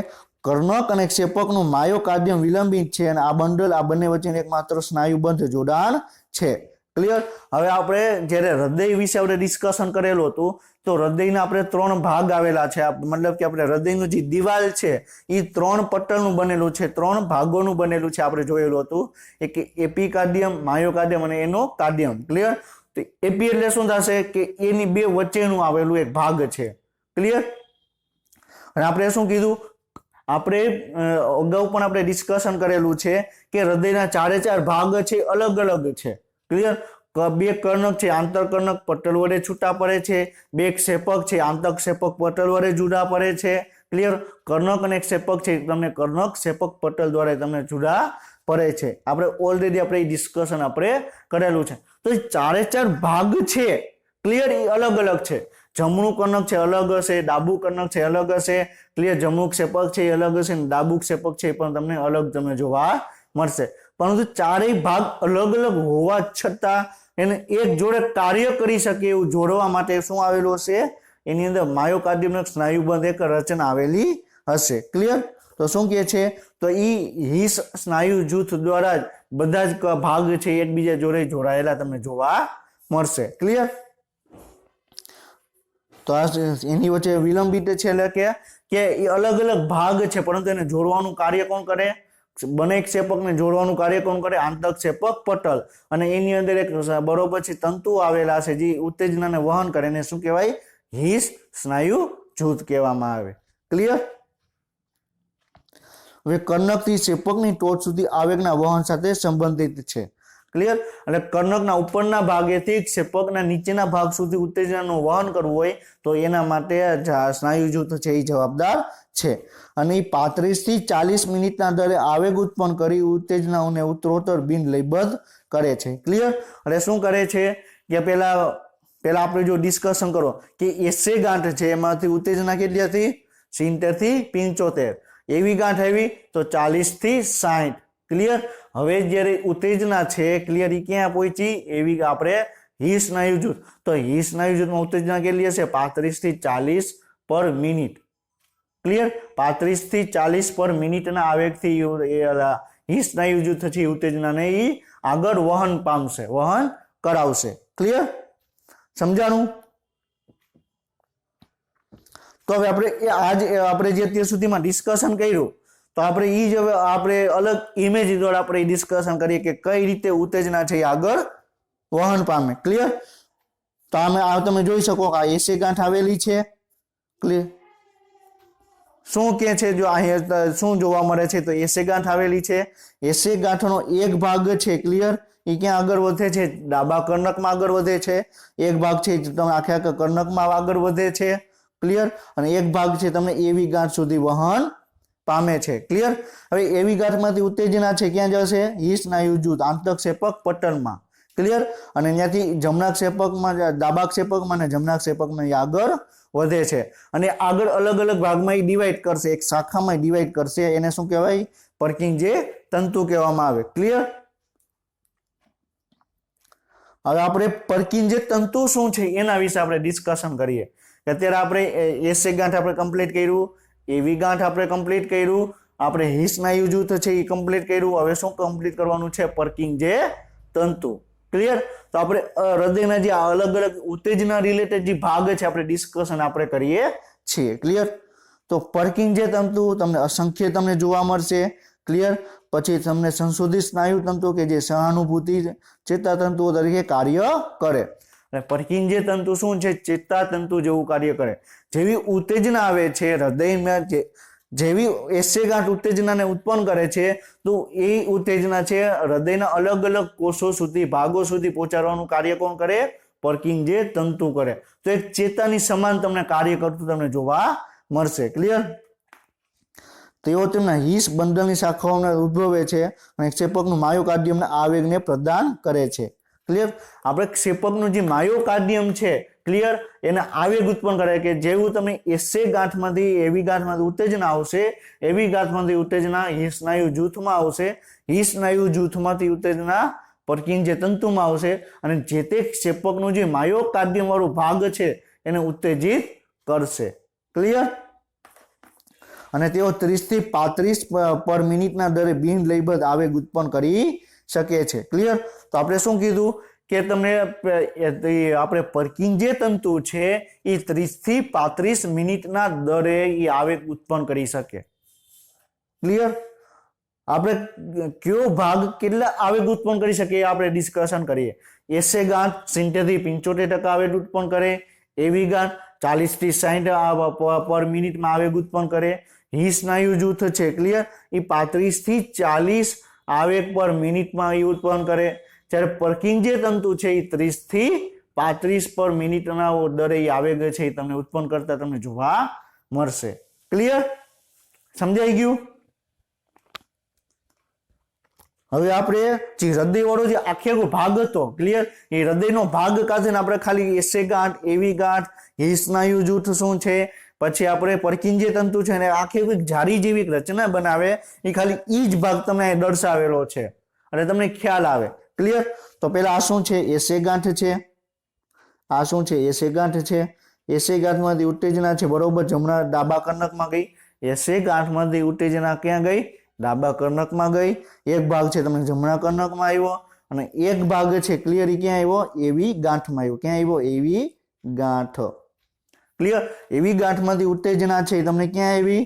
કર્ણક અને ક્ષેપકનું માયોકાર્ડિયમ વિલંબિત છે અને આ બંડલ આ બંને વચ્ચે એકમાત્ર સ્નાયુબંધ જોડાણ છે. ક્લિયર. હવે આપણે જ્યારે હૃદય વિશે આપણે ડિસ્કશન કરેલું હતું તો હૃદયના આપણે 3 ભાગ આવેલા છે. મતલબ કે આપણે હૃદયનું જે દિવાલ છે એ 3 પટલનું બનેલું છે, 3 ભાગોનું બનેલું છે આપણે જોયેલું હતું. એક એપિકાર્ડિયમ, માયોકાર્ડિયમ અને એનોકાર્ડિયમ. ક્લિયર. તો એપી એટલે શું થશે કે એની બે વચ્ચેનું આવેલું એક ભાગ છે. ક્લિયર. અને આપણે શું કીધું આપણે અગાઉ પણ આપણે ડિસ્કશન કરેલું છે કે હૃદયના 4 ભાગ છે અલગ અલગ છે. ક્લિયર. બે કર્ણક છે આંતરકર્ણક પટલ વડે છૂટા પડે છે, બે ક્ષેપક છે આંતરક્ષેપક પટલ વડે જુદા પડે છે. ક્લિયર. કર્ણક અને ક્ષેપક છે તમને કર્ણક ક્ષેપક પટલ દ્વારા તમને જુદા પડે છે. આપણે ઓલરેડી આપણે ડિસ્કશન આપણે કરેલું છે. તો 4 ભાગ છે. ક્લિયર. એ અલગ અલગ છે. જમણું કર્ણક છે અલગ હશે, ડાબુ કર્ણક છે અલગ હશે. ક્લિયર. જમણું ક્ષેપક છે એ અલગ હશે, ડાબુ ક્ષેપક છે એ પણ તમને અલગ તમને જોવા મળશે. પરંતુ 4 ભાગ અલગ અલગ હોવા છતાં એને એક જોડે કાર્ય કરી શકે એવું જોડવા માટે શું આવેલું હશે એની અંદર માયોકાર્ડિયમ સ્નાયુબંધ એક રચના આવેલી હશે. ક્લિયર. તો શું કહે છે તો ઈ હિસ સ્નાયુ જૂથ દ્વારા જ બધા જ ભાગ છે એકબીજા જોડે જોડાયેલા તમને જોવા મળશે. ક્લિયર. તો આ એની વચ્ચે વિલંબિત છે એટલે કે એ અલગ અલગ ભાગ છે, પરંતુ એને જોડવાનું કાર્ય કોણ કરે? બંને ક્ષેપકને જોડવાનું કાર્ય કોણ કરે? આંતરક્ષેપક પટલ. અને એની અંદર એક બરોબર છે તંતુ આવેલા છે જે ઉત્તેજનાને વહન કરે, એને શું કહેવાય? હિસ સ્નાયુ જૂથ કહેવામાં આવે. ક્લિયર? હવે કર્ણકથી ક્ષેપકની ટોચ સુધી આવેગના વહન સાથે સંબંધિત છે. ક્લિયર? એટલે કર્ણકના ઉપરના ભાગેથી ક્ષેપકના નીચેના ભાગ સુધી ઉત્તેજનાનું વહન કરવું હોય તો એના માટે સ્નાયુ જૂથ છે એ જવાબદાર છે. અને 35 થી 40 મિનિટના દરે આવેગ ઉત્પન્ન કરી ઉત્તેજનાઓને ઉત્તરોત્તર બિન લયબદ્ધ કરે છે. ક્લિયર? એટલે શું કરે છે કે પેલા આપણે જો ડિસ્કશન કરો કે એસે ગાંઠ છે એમાંથી ઉત્તેજના કેટલી હતી? 70 થી 75. એવી ગાંઠ આવી તો 40 થી 60. ક્લિયર? હવે જ્યારે ઉત્તેજના છે ક્લિયર એ ક્યાં પહોંચી? એવી આપણે હિસ સ્નાયુ જૂથ. તો હિસ સ્નાયુ જૂથમાં ઉત્તેજના કેટલી હશે? 35 થી 40 પર મિનિટ. ક્લિયર? 35 થી 40 પર મિનિટના આવેગથી હિસ સ્નાયુ જૂથ છે ઉત્તેજનાને એ આગળ વહન પામશે, વહન કરાવશે. ક્લિયર? સમજાણું? તો હવે આપણે જે અત્યાર સુધીમાં ડિસ્કશન કર્યું તો આપણે એ જ હવે આપણે અલગ ઇમેજ દ્વારા આપણે ડિસ્કશન કરીએ કે કઈ રીતે ઉત્તેજના છે એ આગળ વહન પામે. ક્લિયર? તો તમે જોઈ શકો કે આ એસે ગાંઠ આવેલી છે. ક્લિયર? શું કે છે? જો અહીંયા શું જોવા મળે છે? તો એસે ગાંઠ આવેલી છે. એસે ગાંઠનો એક ભાગ છે ક્લિયર એ ક્યાં આગળ વધે છે? ડાબા કર્ણકમાં આગળ વધે છે. એક ભાગ છે તમે આખા કર્ણકમાં આગળ વધે છે. ક્લિયર? અને એક ભાગ છે તમને એવી ગાંઠ સુધી વહન પામે છે. ક્લિયર? હવે એવી ગાંઠમાંથી ઉત્તેજના છે ક્યાં જશે? હિસ સ્નાયુ જૂથ આંતરક્ષેપક પટલમાં. ક્લિયર? અને ત્યાંથી જમણા ક્ષેપકમાં, ડાબા ક્ષેપકમાં અને જમણા ક્ષેપકમાં આગળ વધે છે. અને આગળ અલગ અલગ ભાગમાં ડિવાઈડ કરશે, એક શાખામાં ડિવાઈડ કરશે. એને શું કહેવાય? પર્કિંજે તંતુ કહેવામાં આવે. ક્લિયર? હવે આપણે પર્કિંજે તંતુ શું છે એના વિશે આપણે ડિસ્કશન કરીએ. અત્યારે આપણે એસે ગાંઠ આપણે કમ્પ્લીટ કર્યું, એવી ગાંઠ આપણે કમ્પ્લીટ કર્યું, આપણે હિસ સ્નાયુ જૂથ છે એ કમ્પ્લીટ કર્યું. હવે શું કમ્પ્લીટ કરવાનું છે? પર્કિંજે તંતુ. ક્લિયર? તો આપણે હૃદયના જે અલગ અલગ ઉત્તેજના રિલેટેડ જે ભાગ છે આપણે ડિસ્કશન આપણે કરીએ છીએ. ક્લિયર? તો પર્કિંજે તંતુ તમને અસંખ્ય તમને જોવા મળશે. ક્લિયર? પછી તમને સંશોધિત સ્નાયુ તંતુ કે જે સહાનુભૂતિ ચેતાતંતુઓ તરીકે કાર્ય કરે. પર્કિંજે તંતુ શું છે? ચેતાતંતુ જેવું કાર્ય કરે. જેવી ઉત્તેજના આવે છે હૃદયમાં, જેવી એસે ગાંઠ ઉત્તેજનાને ઉત્પન્ન કરે છે તો એ ઉત્તેજના છે હૃદયના અલગ અલગ કોષો સુધી, ભાગો સુધી પહોંચાડવાનું કાર્ય કોણ કરે? પર્કિંજે તંતુ કરે. તો એક ચેતાની સમાન તમને કાર્ય કરતું તમને જોવા મળશે. ક્લિયર? તેઓ તેમના હિસ બંડલની શાખાઓના ઉદ્ભવે છે અને ક્ષેપકનું માયોકાર્ડિયમના આવેગને પ્રદાન કરે છે. ક્લિયર? આપણે ક્ષેપકનું જે માયોકાર્ડિયમ છે ક્લિયર એને આવેગ ઉત્પન્ન કરે કે જેવું તમે એસે ગાંઠમાંથી એવી ગાંઠમાંથી ઉત્તેજના આવશે, એવી ગાંઠમાંથી ઉત્તેજના હિસ સ્નાયુ જૂથમાં આવશે, હિસ સ્નાયુ જૂથમાંથી ઉત્તેજના પર્કિંજે તંતુમાં આવશે અને જે તે ક્ષેપકનું જે માયોકાર્ડિયમ વાળું ભાગ છે એને ઉત્તેજિત કરશે. ક્લિયર? અને તેઓ 30 થી 35 પર મિનિટના દરે બિન લયબદ્ધ આવેગ ઉત્પન્ન કરી શકે છે. ક્લિયર? તો આપણે શું કીધું કે તમને આપણે પર્કિંજે તંતુ છે એ 30 થી 35 મિનિટના દરે એ આવેગ ઉત્પન્ન કરી શકે. ક્લિયર? આપણે કયો ભાગ કેટલા આવેગ ઉત્પન્ન કરી શકે એ આપણે ડિસ્કશન કરીએ. એસે ગાંઠ 70 થી 75% આવેગ ઉત્પન્ન કરે. એવી ગાંઠ 40 થી 60 પર મિનિટમાં આવેગ ઉત્પન્ન કરે. હિસ સ્નાયુ જૂથ છે ક્લિયર એ 35 થી 40 આવેગ પર મિનિટમાં એ ઉત્પન્ન કરે. જ્યારે પર્કિંજે તંતુ છે એ 30 થી 35 પર મિનિટના દરે આવેગ છે એ તમને ઉત્પન્ન કરતા તમને જોવા મળશે. ક્લિયર? સમજાઈ ગયું? હવે આપણે જે હૃદય વાળો જે આખો ભાગ હતો ક્લિયર એ હૃદયનો ભાગ કાઢીને આપણે ખાલી એસે ગાંઠ, એવી ગાંઠ, હિસ સ્નાયુ જૂથ શું છે, પછી આપણે પર્કિંજે તંતુ છે ને આખી જારી જેવી રચના બનાવે એ ખાલી ઈ જ ભાગ તમને દર્શાવેલો છે અને તમને ખ્યાલ આવે. ક્લિયર? તો પેલા આ શું છે? એસે ગાંઠ છે. આ શું છે? એસે ગાંઠ છે. એસે ગાંઠમાંથી ઉત્તેજના છે બરોબર જમણા ડાબા કર્ણકમાં ગઈ. એસે ગાંઠમાંથી ઉત્તેજના ક્યાં ગઈ? ડાબા કર્ણકમાં ગઈ. એક ભાગ છે તમને જમણા કર્ણકમાં આવ્યો અને એક ભાગ છે ક્લિયર ક્યાં આવ્યો? એવી ગાંઠમાં આવ્યો. ક્યાં આવ્યો? એવી ગાંઠ. ક્લિયર? એવી ગાંઠમાંથી ઉત્તેજના છે એ તમને ક્યાં આવી?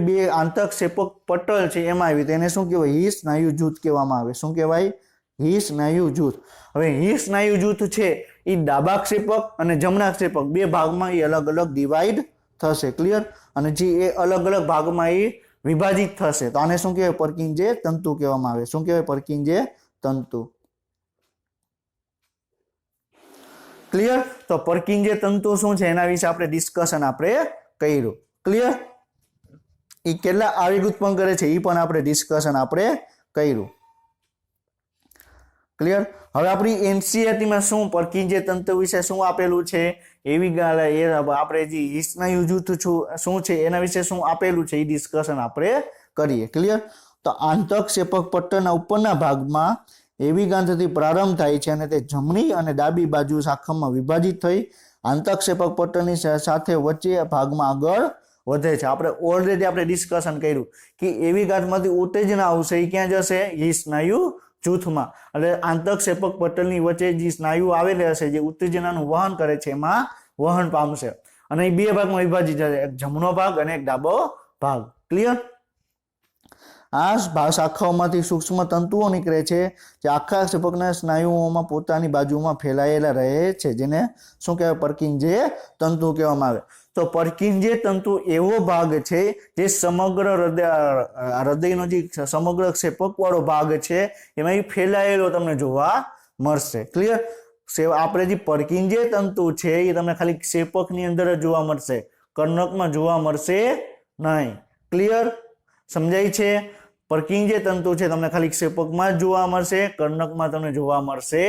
બે આંતરક્ષેપક પટલ છે એમાં આવી. તેને શું કહેવાય? હિ સ્નાયુ જૂથ કહેવામાં આવે. શું કહેવાય? હિ સ્નાયુ જૂથ. હવે હિ સ્નાયુ જૂથ છે એ ડાબા ક્ષેપક અને જમણા ક્ષેપક બે ભાગમાં એ અલગ અલગ ડિવાઈડ થશે. ક્લિયર? અને જે એ અલગ અલગ ભાગમાં એ વિભાજિત થશે તો આને શું કહેવાય? પર્કિંજે તંતુ કહેવામાં આવે. શું કહેવાય? પર્કિંજે તંતુ. ક્લિયર? તો પર્કિંજે તંતુ શું છે એના વિશે આપણે ડિસ્કશન કર્યું. ક્લિયર? એ કેટલા આવેગ ઉત્પન્ન કરે છે એ પણ આપણે ડિસ્કશન કર્યું. ક્લિયર? હવે આપણી એનસીઈઆરટીમાં શું પર્કિંજે તંતુ વિશે શું આપેલું છે? આપણે જે હિ સ્નાયુ જૂથ શું છે એના વિશે શું આપેલું છે એ ડિસ્કશન આપણે કરીએ. ક્લિયર? તો આંતરક્ષેપક પટ્ટના ઉપરના ભાગમાં એવી ગાંઠથી પ્રારંભ થાય છે અને તે જમણી અને ડાબી બાજુ શાખામાં વિભાજિત થઈ આંતરક્ષેપક પટ્ટની સાથે વચ્ચે ભાગમાં આગળ વધે છે. આપણે ઓલરેડી ડિસ્કશન કર્યું કે એવી ગાંઠમાંથી ઉત્તેજના આવશે એ ક્યાં જશે? હિ સ્નાયુ જૂથમાં. એટલે આંતરક્ષેપક પટલની વચ્ચે જે સ્નાયુ આવેલી હશે જે ઉત્તેજનાનું વહન કરે છે એમાં વહન પામશે અને એ બે ભાગમાં વિભાજિત થશે, એક જમણો ભાગ અને એક ડાબો ભાગ. ક્લિયર? આ શાખાઓમાંથી સૂક્ષ્મ તંતુઓ નીકળે છે જે આખા ક્ષેપકના સ્નાયુઓમાં પોતાની બાજુમાં ફેલાયેલા રહે છે જેને શું કહેવાય? પર્કિંજે તંતુ કહેવામાં આવે. તો પર્કિંજે તંતુ એવો ભાગ છે જે સમગ્ર હૃદયનો જે સમગ્ર ક્ષેપક વાળો ભાગ છે એમાં ફેલાયેલો તમને જોવા મળશે. ક્લિયર? આપણે જે પર્કિંજે તંતુ છે એ તમને ખાલી ક્ષેપકની અંદર જ જોવા મળશે, કર્ણકમાં જોવા મળશે નહીં. ક્લિયર? સમજાય છે? પર્કિંજે તંતુ છે તમને ખાલી ક્ષેપકમાં જ જોવા મળશે, કર્ણકમાં તમને જોવા મળશે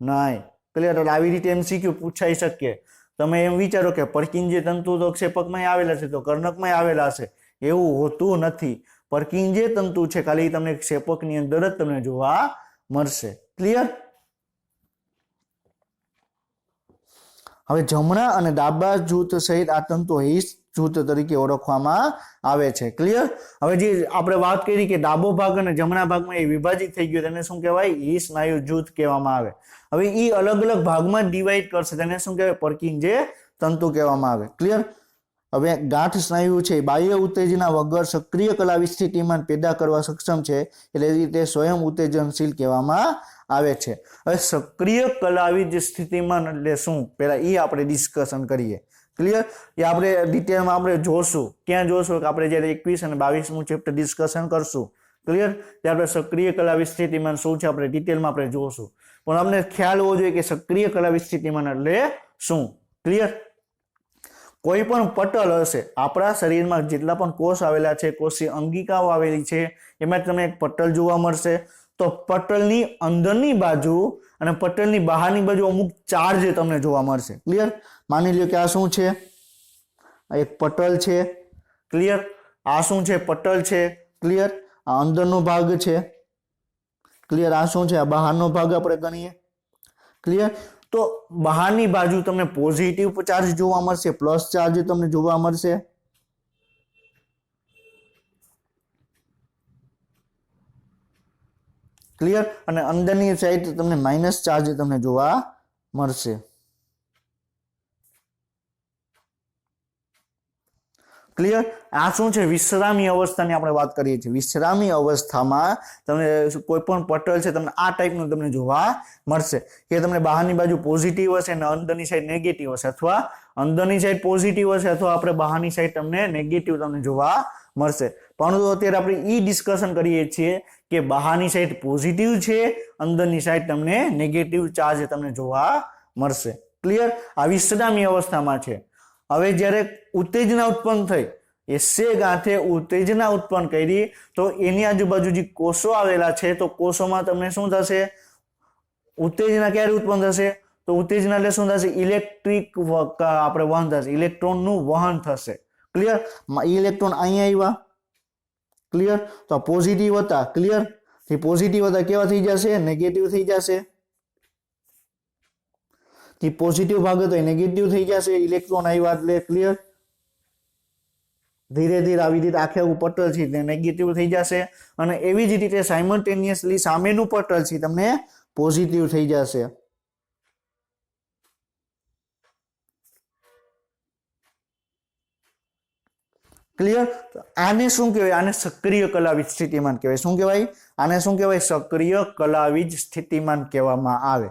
નહીં. ક્લિયર? આવી રીતે MCQ પૂછાઈ શકે. તમે એમ વિચારો કે પર્કિંજે તંતુ તો ક્ષેપકમાં આવેલા છે તો કર્ણકમાં આવેલા છે, એવું હોતું નથી. પર્કિંજે તંતુ છે ખાલી તમને ક્ષેપકની અંદર જ તમને જોવા મળશે. ક્લિયર? હવે જમણા અને ડાબા જૂથ સહિત આ તંતુ હિ જૂથ તરીકે ઓળખવામાં આવે છે. ક્લિયર? હવે જે આપણે વાત કરી કે ડાબો ભાગ અને જમણા ભાગમાં એ વિભાજિત થઈ ગયો તેને શું કહેવાય? હિ સ્નાયુ જૂથ કહેવામાં આવે. હવે એ અલગ અલગ ભાગમાં ડિવાઈડ કરશે તેને શું કહેવાય? પર્કિંજે તંતુ કહેવામાં આવે. ક્લિયર? હવે ગાંઠ સ્નાયુ છે બાહ્ય ઉત્તેજના વગર સક્રિય કલાવી સ્થિતિમાન પેદા કરવા સક્ષમ છે એટલે તે સ્વયં ઉત્તેજનશીલ કહેવામાં આવે છે. હવે સક્રિય કલાવી સ્થિતિમાન એટલે શું પેલા એ આપણે ડિસ્કશન કરીએ. ક્લિયર? એ આપણે ડિટેલમાં આપણે જોશું. ક્યાં જોશું? કે આપણે જ્યારે 21 અને 22મું ચેપ્ટર ડિસ્કશન કરશું. ક્લિયર? ત્યારે આપણે સક્રિય કલાવી સ્થિતિમાન શું છે આપણે ડિટેલમાં આપણે જોશું. પણ આપણે ખ્યાલ હોવો જોઈએ કે સક્રિય કલાવી સ્થિતિમાન એટલે શું. ક્લિયર? કોઈ પણ પટલ હશે, આપણા શરીરમાં જેટલા પણ કોષ આવેલા છે, કોષીય અંગિકાઓ આવેલી છે, એમાં તમને એક પટલ જોવા મળશે. તો પટલની અંદરની બાજુ અને પટલની બહારની બાજુ અમુક ચાર્જ તમને જોવા મળશે. ક્લિયર? માની લ્યો કે આ શું છે? એક પટલ છે. ક્લિયર? આ શું છે? પટલ છે. ક્લિયર? આ અંદરનો ભાગ છે. ક્લિયર? આ શું છે? આ બહારનો ભાગ આપણે ગણીએ. ક્લિયર? તો બહારની બાજુ તમને પોઝિટિવ ચાર્જ જોવા મળશે, પ્લસ ચાર્જ તમને જોવા મળશે. ક્લિયર? અને અંદરની સાઈડ તમને માઇનસ ચાર્જ તમને જોવા મળશે. ક્લિયર? આ શું છે? વિશ્રામી અવસ્થાની આપણે વાત કરીએ છીએ. વિશ્રામી અવસ્થામાં તમને કોઈ પણ પટલ છે તમને આ ટાઈપનું તમને જોવા મળશે કે તમને બહારની બાજુ પોઝિટિવ હશે અને અંદરની સાઈડ નેગેટિવ હશે, અથવા અંદરની સાઈડ પોઝિટિવ હશે અથવા આપણે બહારની સાઈડ તમને નેગેટિવ તમને જોવા મળશે. પરંતુ અત્યારે આપણે ઈ ડિસ્કશન કરીએ છીએ કે બહારની સાઈડ પોઝિટિવ છે, અંદરની સાઈડ તમને નેગેટિવ ચાર્જ તમને જોવા મળશે. ક્લિયર? આ વિશ્રામી અવસ્થામાં છે. હવે જ્યારે ઉત્તેજના ઉત્પન્ન થઈ, એસે ગાંઠે ઉત્તેજના ઉત્પન્ન કરી તો એની આજુબાજુ જે કોષો આવેલા છે તો કોષોમાં તમને શું થશે? ઉત્તેજના ક્યારે ઉત્પન્ન થશે? તો ઉત્તેજના એટલે શું થશે? ઇલેક્ટ્રિક આપણે વહન થશે, ઇલેક્ટ્રોનનું વહન થશે. ક્લિયર? ઇલેક્ટ્રોન અહીંયા આવ્યા. ક્લિયર? તો પોઝિટિવ હતા. ક્લિયર? પોઝિટિવ હતા કેવા થઈ જશે? નેગેટિવ થઈ જશે. પોઝિટિવ ભાગ હતો એ નેગેટિવ થઈ જશે ઇલેક્ટ્રોન આવ્યા એટલે. ક્લિયર? ધીરે ધીરે આવી રીતે આખે પટલ છે તે નેગેટિવ થઈ જશે અને એવી જ રીતે સાયમલ્ટેનિયસલી સામેનું પટલ છે તમને પોઝિટિવ થઈ જશે. ક્લિયર? આને શું કહેવાય? આને સક્રિય કલાવીજ સ્થિતિમાન કહેવાય. શું કહેવાય? આને શું કહેવાય? સક્રિય કલાવીજ સ્થિતિમાન કહેવામાં આવે.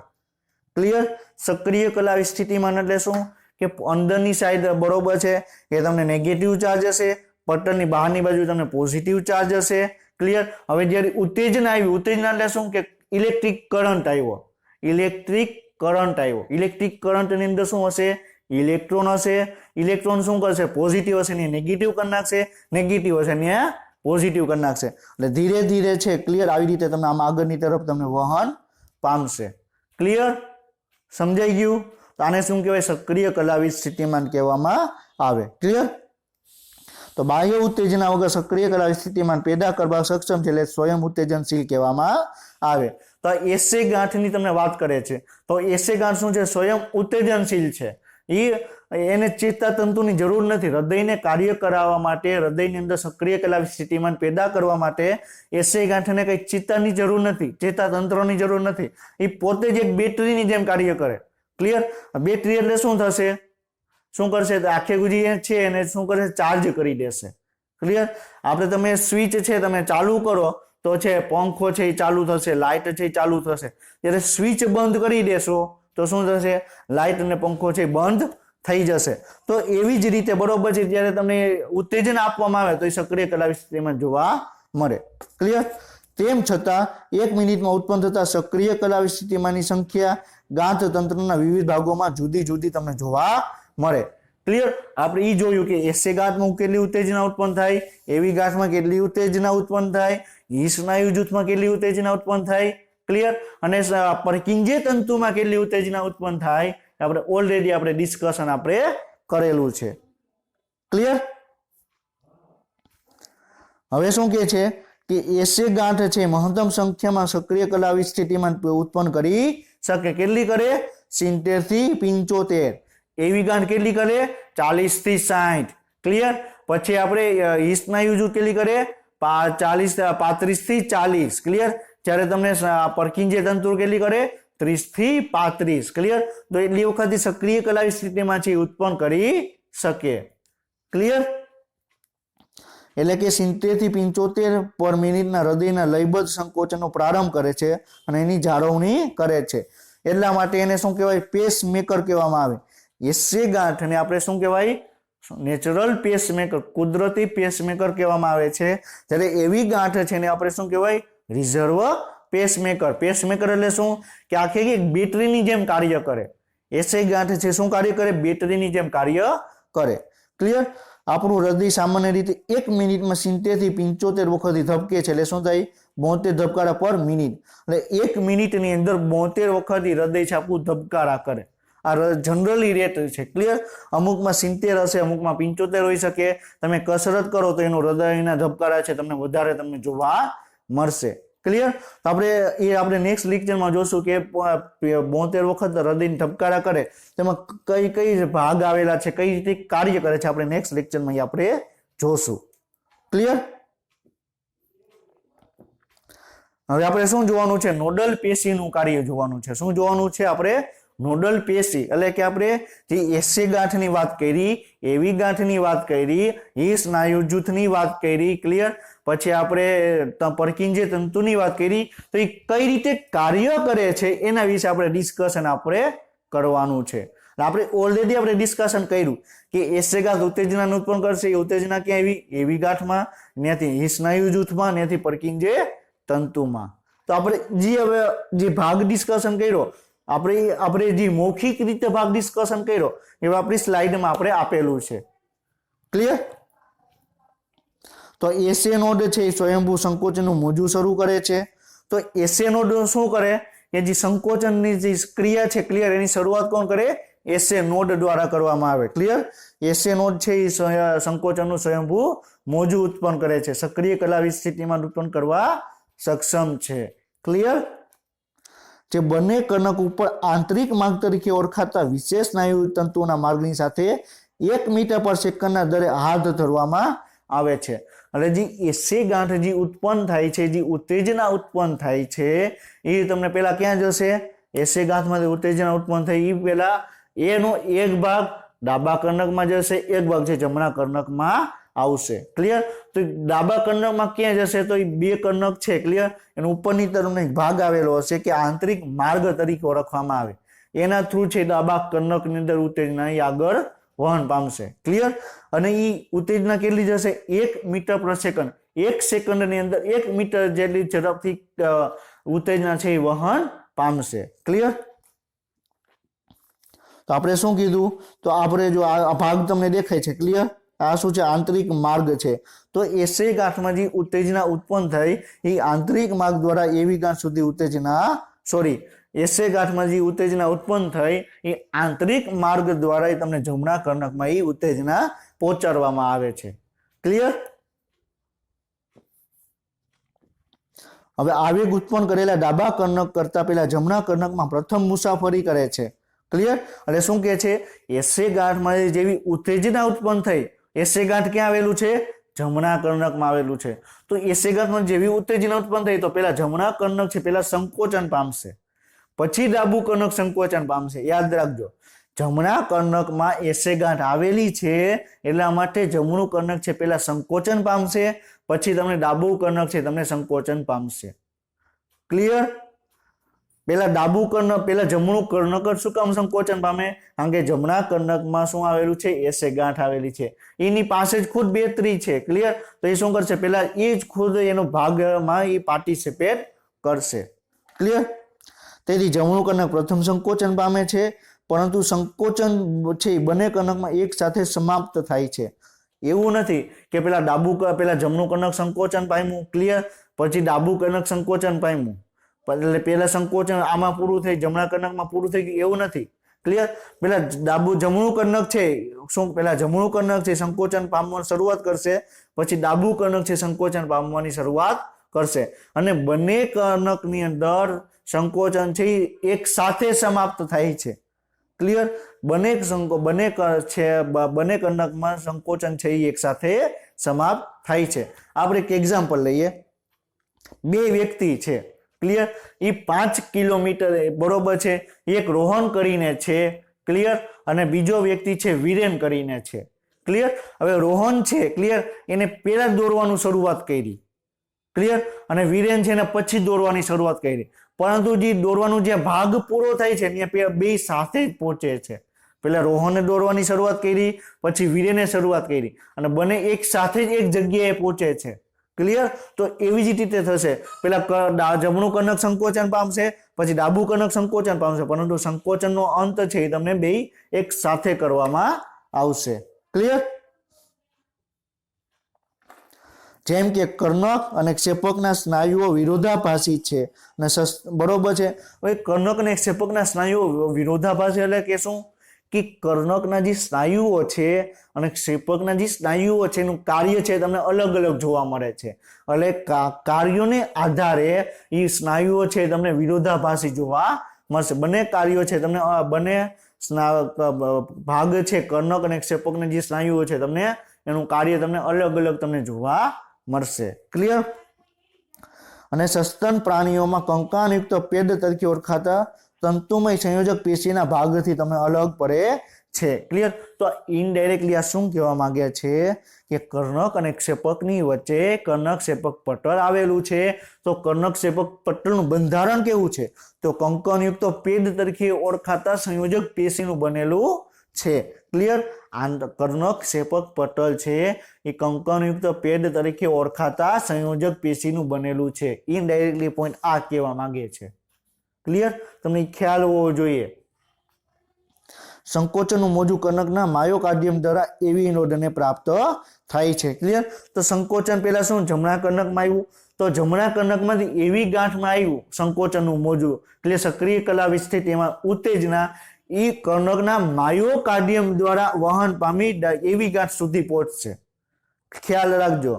ક્લિયર? સક્રિય કલાવીજ સ્થિતિમાન એટલે શું કે અંદરની સાઈડ બરોબર છે એ તમને નેગેટિવ ચાર્જ હશે, પટલની બહારની બાજુ તમને પોઝિટિવ ચાર્જ હશે. ક્લિયર? હવે જ્યારે ઉત્તેજના આવી, ઉત્તેજના એટલે શું કે ઇલેક્ટ્રિક કરંટ આવ્યો, ઇલેક્ટ્રિક કરંટ આવ્યો. ઇલેક્ટ્રિક કરંટની અંદર શું હશે? ઇલેક્ટ્રોન હશે. ઇલેક્ટ્રોન શું કરશે? પોઝિટિવ હશે ને નેગેટિવ કરી નાખશે, નેગેટિવ હશે ને પોઝિટિવ કરી નાખશે. એટલે ધીરે ધીરે છે. ક્લિયર? આવી રીતે તમને આમ આગળની તરફ તમને વહન પામશે. ક્લિયર? સમજાઈ ગયું? તો આને શું કહેવાય? સક્રિય કલાવીજ સ્થિતિમાન કહેવામાં આવે. ક્લિયર? તો બાહ્ય ઉત્તેજના વગર સક્રિય કલાવીજ સ્થિતિમાન પેદા કરવા સક્ષમ છે એટલે સ્વયં ઉત્તેજનશીલ કહેવામાં આવે. તો એસે ગાંઠની તમને વાત કરે છે. તો એસે ગાંઠ શું છે? સ્વયં ઉત્તેજનશીલ છે. એને ચેતાતંતુની જરૂર નથી. હૃદયને કાર્ય કરાવવા માટે, હૃદયની અંદર સક્રિય કલાવીજ સ્થિતિમાન પેદા કરવા માટે એસે ગાંઠને કઈ ચેતાની જરૂર નથી, ચેતાતંત્રની જરૂર નથી. એ પોતે જ એક બેટરીની જેમ કાર્ય કરે. ક્લિયર? બેટરી એટલે શું થશે? શું કરશે? આખે ગુજી છે એને શું કરશે? ચાર્જ કરી દેશે. ક્લિયર? આપણે તમે સ્વિચ છે તમે ચાલુ કરો તો છે પંખો છે એ ચાલુ થશે, લાઇટ છે એ ચાલુ થશે. જ્યારે સ્વિચ બંધ કરી દેશો તો શું થશે? લાઇટ અને પંખો છે બંધ થઈ જશે. તો એવી જ રીતે બરોબર છે જ્યારે તમને ઉત્તેજન આપવામાં આવે તો એ સક્રિય કલાવીજ સ્થિતિમાન જોવા મળે. ક્લિયર? તેમ છતાં 1 મિનિટમાં ઉત્પન્ન થતા સક્રિય કલાવીજ સ્થિતિમાનની સંખ્યા ગાંઠ તંત્રના વિવિધ ભાગોમાં જુદી જુદી તમને જોવા મળે. ક્લિયર? આપણે એ જોયું કે એસે ગાંઠમાં કેટલી ઉત્તેજના ઉત્પન્ન થાય, એવી ગાંઠમાં કેટલી ઉત્તેજના ઉત્પન્ન થાય, ઈ સ્નાયુ જૂથમાં કેટલી ઉત્તેજના ઉત્પન્ન થાય. ક્લિયર? અને પરકિંજે તંતુમાં કેટલી ઉત્તેજના ઉત્પન્ન થાય આપણે ઓલરેડી આપણે ડિસ્કશન આપણે કરેલું છે. ક્લિયર? હવે શું કહે છે કે એસે ગાંઠ છે મહત્તમ સંખ્યામાં સક્રિય કલાવીજ સ્થિતિમાન ઉત્પન્ન કરી શકે. કેટલી કરે? 70 થી 75. એવી ગાંઠ કેટલી કરે? 40 થી 60. ક્લિયર? પછી આપણે સ્નાયુ જૂથ કેટલી કરે? 35 થી 40. ક્લિયર? જ્યારે તમને પરકિંજે તંતુ કેટલી કરે? 30 થી 35. ક્લિયર? તો એટલી વખત સક્રિય કલાવીજ સ્થિતિમાં છે ઉત્પન્ન કરી શકે. ક્લિયર? એટલે કે 70 થી 75 પર મિનિટના હૃદયના લયબદ્ધ સંકોચનનો પ્રારંભ કરે છે અને એની જાળવણી કરે છે. એટલા માટે એને શું કહેવાય? પેસ મેકર કહેવામાં આવે. એસે ગાંઠને આપણે શું કહેવાય? નેચરલ પેસમેકર, કુદરતી પેસમેકર કહેવામાં આવે છે. જ્યારે એવી ગાંઠ છે ને આપણે શું કહેવાય? Reserve pacemaker. પેસમેકર એટલે શું કે આખી એક બેટરીની જેમ કાર્ય કરે. એસે ગાંઠ છે શું કાર્ય કરે? બેટરીની જેમ કાર્ય કરે. ક્લિયર? આપણું હૃદય સામાન્ય રીતે 1 મિનિટમાં 70 થી 75 વખત ધબકે છે. એટલે શું થાય? 72 ધબકારા પર મિનિટ. એટલે 1 મિનિટની અંદર 72 વખત હૃદય છે આપણું ધબકારા કરે. આ જનરલી રેટ છે. ક્લિયર? અમુકમાં 70 હશે, અમુકમાં 75 હોઈ શકે. તમે કસરત કરો તો એનું હૃદયના ધબકારા છે તમને વધારે તમને જોવા મળશે. ક્લિયર? તો આપણે નેક્સ્ટ લેક્ચરમાં જોશું કે 72 વખત હૃદયની ધબકારા કરે તેમાં કઈ કઈ ભાગ આવેલા છે, કઈ રીતે કાર્ય કરે છે આપણે નેક્સ્ટ લેક્ચરમાં આપણે જોશું. ક્લિયર? હવે આપણે શું જોવાનું છે? નોડલ પેશીનું કાર્ય જોવાનું છે. શું જોવાનું છે આપણે? નોડલ પેશી. એટલે કે આપણે જે એસે ગાંઠની વાત કરી, એવી ગાંઠની વાત કરી, ઈ સ્નાયુ જૂથની વાત કરી. ક્લિયર? પછી આપણે પરકિંજે તંતુની વાત કરી. તો એ કઈ રીતે કાર્ય કરે છે એના વિશે આપણે ડિસ્કશન આપણે કરવાનું છે. આપણે ઓલરેડી આપણે ડિસ્કશન કર્યું કે એસે ગાંઠ ઉત્તેજના ઉત્પન્ન કરશે. એ ઉત્તેજના ક્યાં આવી? એવી ગાંઠમાં, ત્યાંથી સ્નાયુ જૂથમાં, ત્યાંથી પરકિંજે તંતુમાં. તો આપણે હવે જે ભાગ ડિસ્કશન કર્યો, આપણે જે મૌખિક રીતે ભાગ ડિસ્કશન કર્યો એ આપણી સ્લાઇડમાં આપણે આપેલું છે. ક્લિયર? તો એસે નોડ છે એ સ્વયંભૂ સંકોચનનું મોજું શરૂ કરે છે. તો એસે નોડ શું કરે કે જે સંકોચનની જે ક્રિયા છે, ક્લિયર, એની શરૂઆત કોણ કરે? એસે નોડ દ્વારા કરવામાં આવે. ક્લિયર? એસે નોડ છે એ સંકોચનનું સ્વયંભૂ મોજું ઉત્પન્ન કરે છે. સક્રિય કલાવીજ સ્થિતિમાં ઉત્પન્ન કરવા સક્ષમ છે. ક્લિયર? જે બંને કર્ણક ઉપર આંતરિક માર્ગ તરીકે ઓળખાતા વિશેષ સ્નાયુ તંતુના માર્ગની સાથે 1 મીટર પર સેકન્ડના દરે હાથ ધરવામાં આવે છે. એટલે જે એસે ગાંઠ જે ઉત્પન્ન થાય છે, જે ઉત્તેજના ઉત્પન્ન થાય છે એ તમને પેલા ક્યાં જશે? એસે ગાંઠમાંથી ઉત્તેજના ઉત્પન્ન થાય એ પેલા એનો એક ભાગ ડાબા કર્ણકમાં જશે, એક ભાગ છે જમણા કર્ણકમાં આવશે. ક્લિયર? તો ડાબા કર્ણકમાં ક્યાં જશે? તો એ બે કર્ણક છે. ક્લિયર? એનો ઉપરની તરફનો એક ભાગ આવેલો હશે કે આંતરિક માર્ગ તરીકે ઓળખવામાં આવે. એના થ્રુ છે ડાબા કર્ણકની અંદર ઉત્તેજના આગળ વહન પામશે. ક્લિયર? અને એ ઉત્તેજના કેટલી જશે? 1 મીટર પર સેકન્ડ. 1 સેકન્ડની અંદર 1 મીટર જેટલી ઝડપથી ઉત્તેજના છે એ વહન પામશે. ક્લિયર? તો આપણે શું કીધું? તો આપણે જો આ ભાગ તમને દેખાય છે. ક્લિયર? આ શું છે? આંતરિક માર્ગ છે. તો એસે ગાંઠમાં જે ઉત્તેજના ઉત્પન્ન થઈ એ આંતરિક માર્ગ દ્વારા એવી ગાંઠ સુધી ઉત્તેજના એસે ગાંઠમાં જે ઉત્તેજના ઉત્પન્ન થઈ એ આંતરિક માર્ગ દ્વારા તમને જમણા કર્ણકમાં એ ઉત્તેજના પહોંચાડવામાં આવે છે. ક્લિયર? હવે આવેગ ઉત્પન્ન કરેલા ડાબા કર્ણક કરતા પહેલા જમણા કર્ણકમાં પ્રથમ મુસાફરી કરે છે. ક્લિયર? એટલે શું કહે છે? એસે ગાંઠમાં જેવી ઉત્તેજના ઉત્પન્ન થઈ, એસે ગાંઠ ક્યાં આવેલું છે? જમણા કર્ણકમાં આવેલું છે. તો એસે ગાંઠમાં જેવી ઉત્તેજના ઉત્પન્ન થઈ તો પેલા જમણા કર્ણક છે પેલા સંકોચન પામશે, પછી ડાબુ કર્ણક સંકોચન પામશે. યાદ રાખજો, જમણા કર્ણકમાં એસે ગાંઠ આવેલી છે એટલા માટે જમણું કર્ણક છે પેલા સંકોચન પામશે, પછી તમને ડાબુ કર્ણક છે તમને સંકોચન પામશે. ક્લિયર? પેલા ડાબુ કર્ણક પેલા જમણું કર્ણક શું કામ સંકોચન પામે? કારણ કે જમણા કર્ણકમાં શું આવેલું છે? એસે ગાંઠ આવેલી છે. એની પાસે જ ખુદ બેતરી છે. ક્લિયર? તો એ શું કરશે? પેલા એ જ ખુદ એનો ભાગમાં એ પાર્ટિસિપેટ કરશે. ક્લિયર? તેથી જમણું કર્ણક પ્રથમ સંકોચન પામે છે, પરંતુ સંકોચન છે બંને કર્ણકમાં એક સાથે સમાપ્ત થાય છે. એવું નથી કે પેલા જમણું કર્ણક સંકોચન પામ્યું. ક્લિયર? પછી ડાબુ કર્ણક સંકોચન પામ્યું, એટલે પેલા સંકોચન આમાં પૂરું થઈ જમણા કર્ણકમાં પૂરું થઈ ગયું, એવું નથી. ક્લિયર? પેલા જમણું કર્ણક છે શું પેલા જમણું કર્ણક છે સંકોચન પામવાની શરૂઆત કરશે, પછી ડાબુ કર્ણક છે સંકોચન પામવાની શરૂઆત કરશે, અને બંને કર્ણકની અંદર સંકોચન છે એક સાથે સમાપ્ત થાય છે. ક્લિયર? બંને કર્ણકમાં સંકોચન છે એ એક સાથે સમાપ્ત થાય છે. આપણે એક એક્ઝામ્પલ લઈએ. બે વ્યક્તિ છે. ક્લિયર? એ 5 કિલોમીટર બરોબર છે, એક રોહન કરીને છે. ક્લિયર? અને બીજો વ્યક્તિ છે વિરેન કરીને છે. ક્લિયર? હવે રોહન છે ક્લિયર એને પહેલા દોડવાનું શરૂઆત કરી. ક્લિયર? અને વિરેન છે એને પછી દોડવાની શરૂઆત કરી, પરંતુ જે દોડવાનું જે ભાગ પૂરો થાય છે ત્યાં બે સાથે જ પહોંચે છે. પેલા રોહને દોડવાની શરૂઆત કરી, પછી વિરેને શરૂઆત કરી, અને બંને એક સાથે જ એક જગ્યાએ પહોંચે છે. ક્લિયર? તો એવી જ રીતે થશે. પેલા જમણું કર્ણક સંકોચન પામશે, પછી ડાબુ કર્ણક સંકોચન પામશે, પરંતુ સંકોચનનો અંત છે એ તમને બે એક સાથે કરવામાં આવશે. ક્લિયર? જેમ કે કર્ણક અને ક્ષેપકના સ્નાયુઓ વિરોધાભાસી છે, અને બરોબર છે. હવે કર્ણક અને ક્ષેપકના સ્નાયુઓ વિરોધાભાસી એટલે કે શું? કે કર્ણકના જે સ્નાયુઓ છે અને ક્ષેપકના જે સ્નાયુઓ છે એનું કાર્ય છે તમને અલગ અલગ જોવા મળે છે. એટલે કાર્યોને આધારે એ સ્નાયુઓ છે તમને વિરોધાભાસી જોવા મળશે. બંને કાર્યો છે તમને બંને ભાગ છે કર્ણક અને ક્ષેપકના જે સ્નાયુઓ છે તમને એનું કાર્ય તમને અલગ અલગ તમને જોવા મળશે. ક્લિયર? અને સસ્તન પ્રાણીઓમાં કંકાનયુક્ત પેડ તરીકે ઓળખાતા તંતુમય સંયોજક પેશીના ભાગથી તમને અલગ પડે છે. ક્લિયર? તો ઇનડાયરેક્ટલી આ શું કહેવા માંગે છે કે કર્ણક અને ક્ષેપકની વચ્ચે કર્ણક ક્ષેપક પટલ આવેલું છે. તો કર્ણક ક્ષેપક પટલનું બંધારણ કેવું છે? તો કંકણયુક્ત પેડ તરીકે ઓળખાતા સંયોજક પેશીનું બનેલું છે. ક્લિયર? કર્ણક ક્ષેપક પટલ છે એ કંકણયુક્ત પેડ તરીકે ઓળખાતા સંયોજક પેશીનું બનેલું છે. ઇનડાયરેક્ટલી પોઈન્ટ આ કહેવા માંગે છે. ક્લિયર? તમને ખ્યાલ હોવો જોઈએ. સંકોચનનું મોજું કર્ણકના માયોકાર્ડિયમ દ્વારા એવી નોંધને પ્રાપ્ત થાય છે. ક્લિયર? તો સંકોચન પહેલા શું જમણા કર્ણકમાં આવ્યું, તો જમણા કર્ણકમાંથી એવી ગાંઠમાં આવ્યું સંકોચનનું મોજું. ક્લિયર? સક્રિય કલા વિસ્થિત એમાં ઉત્તેજના એ કર્ણકના માયોકાર્ડિયમ દ્વારા વહન પામી એવી ગાંઠ સુધી પહોંચશે. ખ્યાલ રાખજો.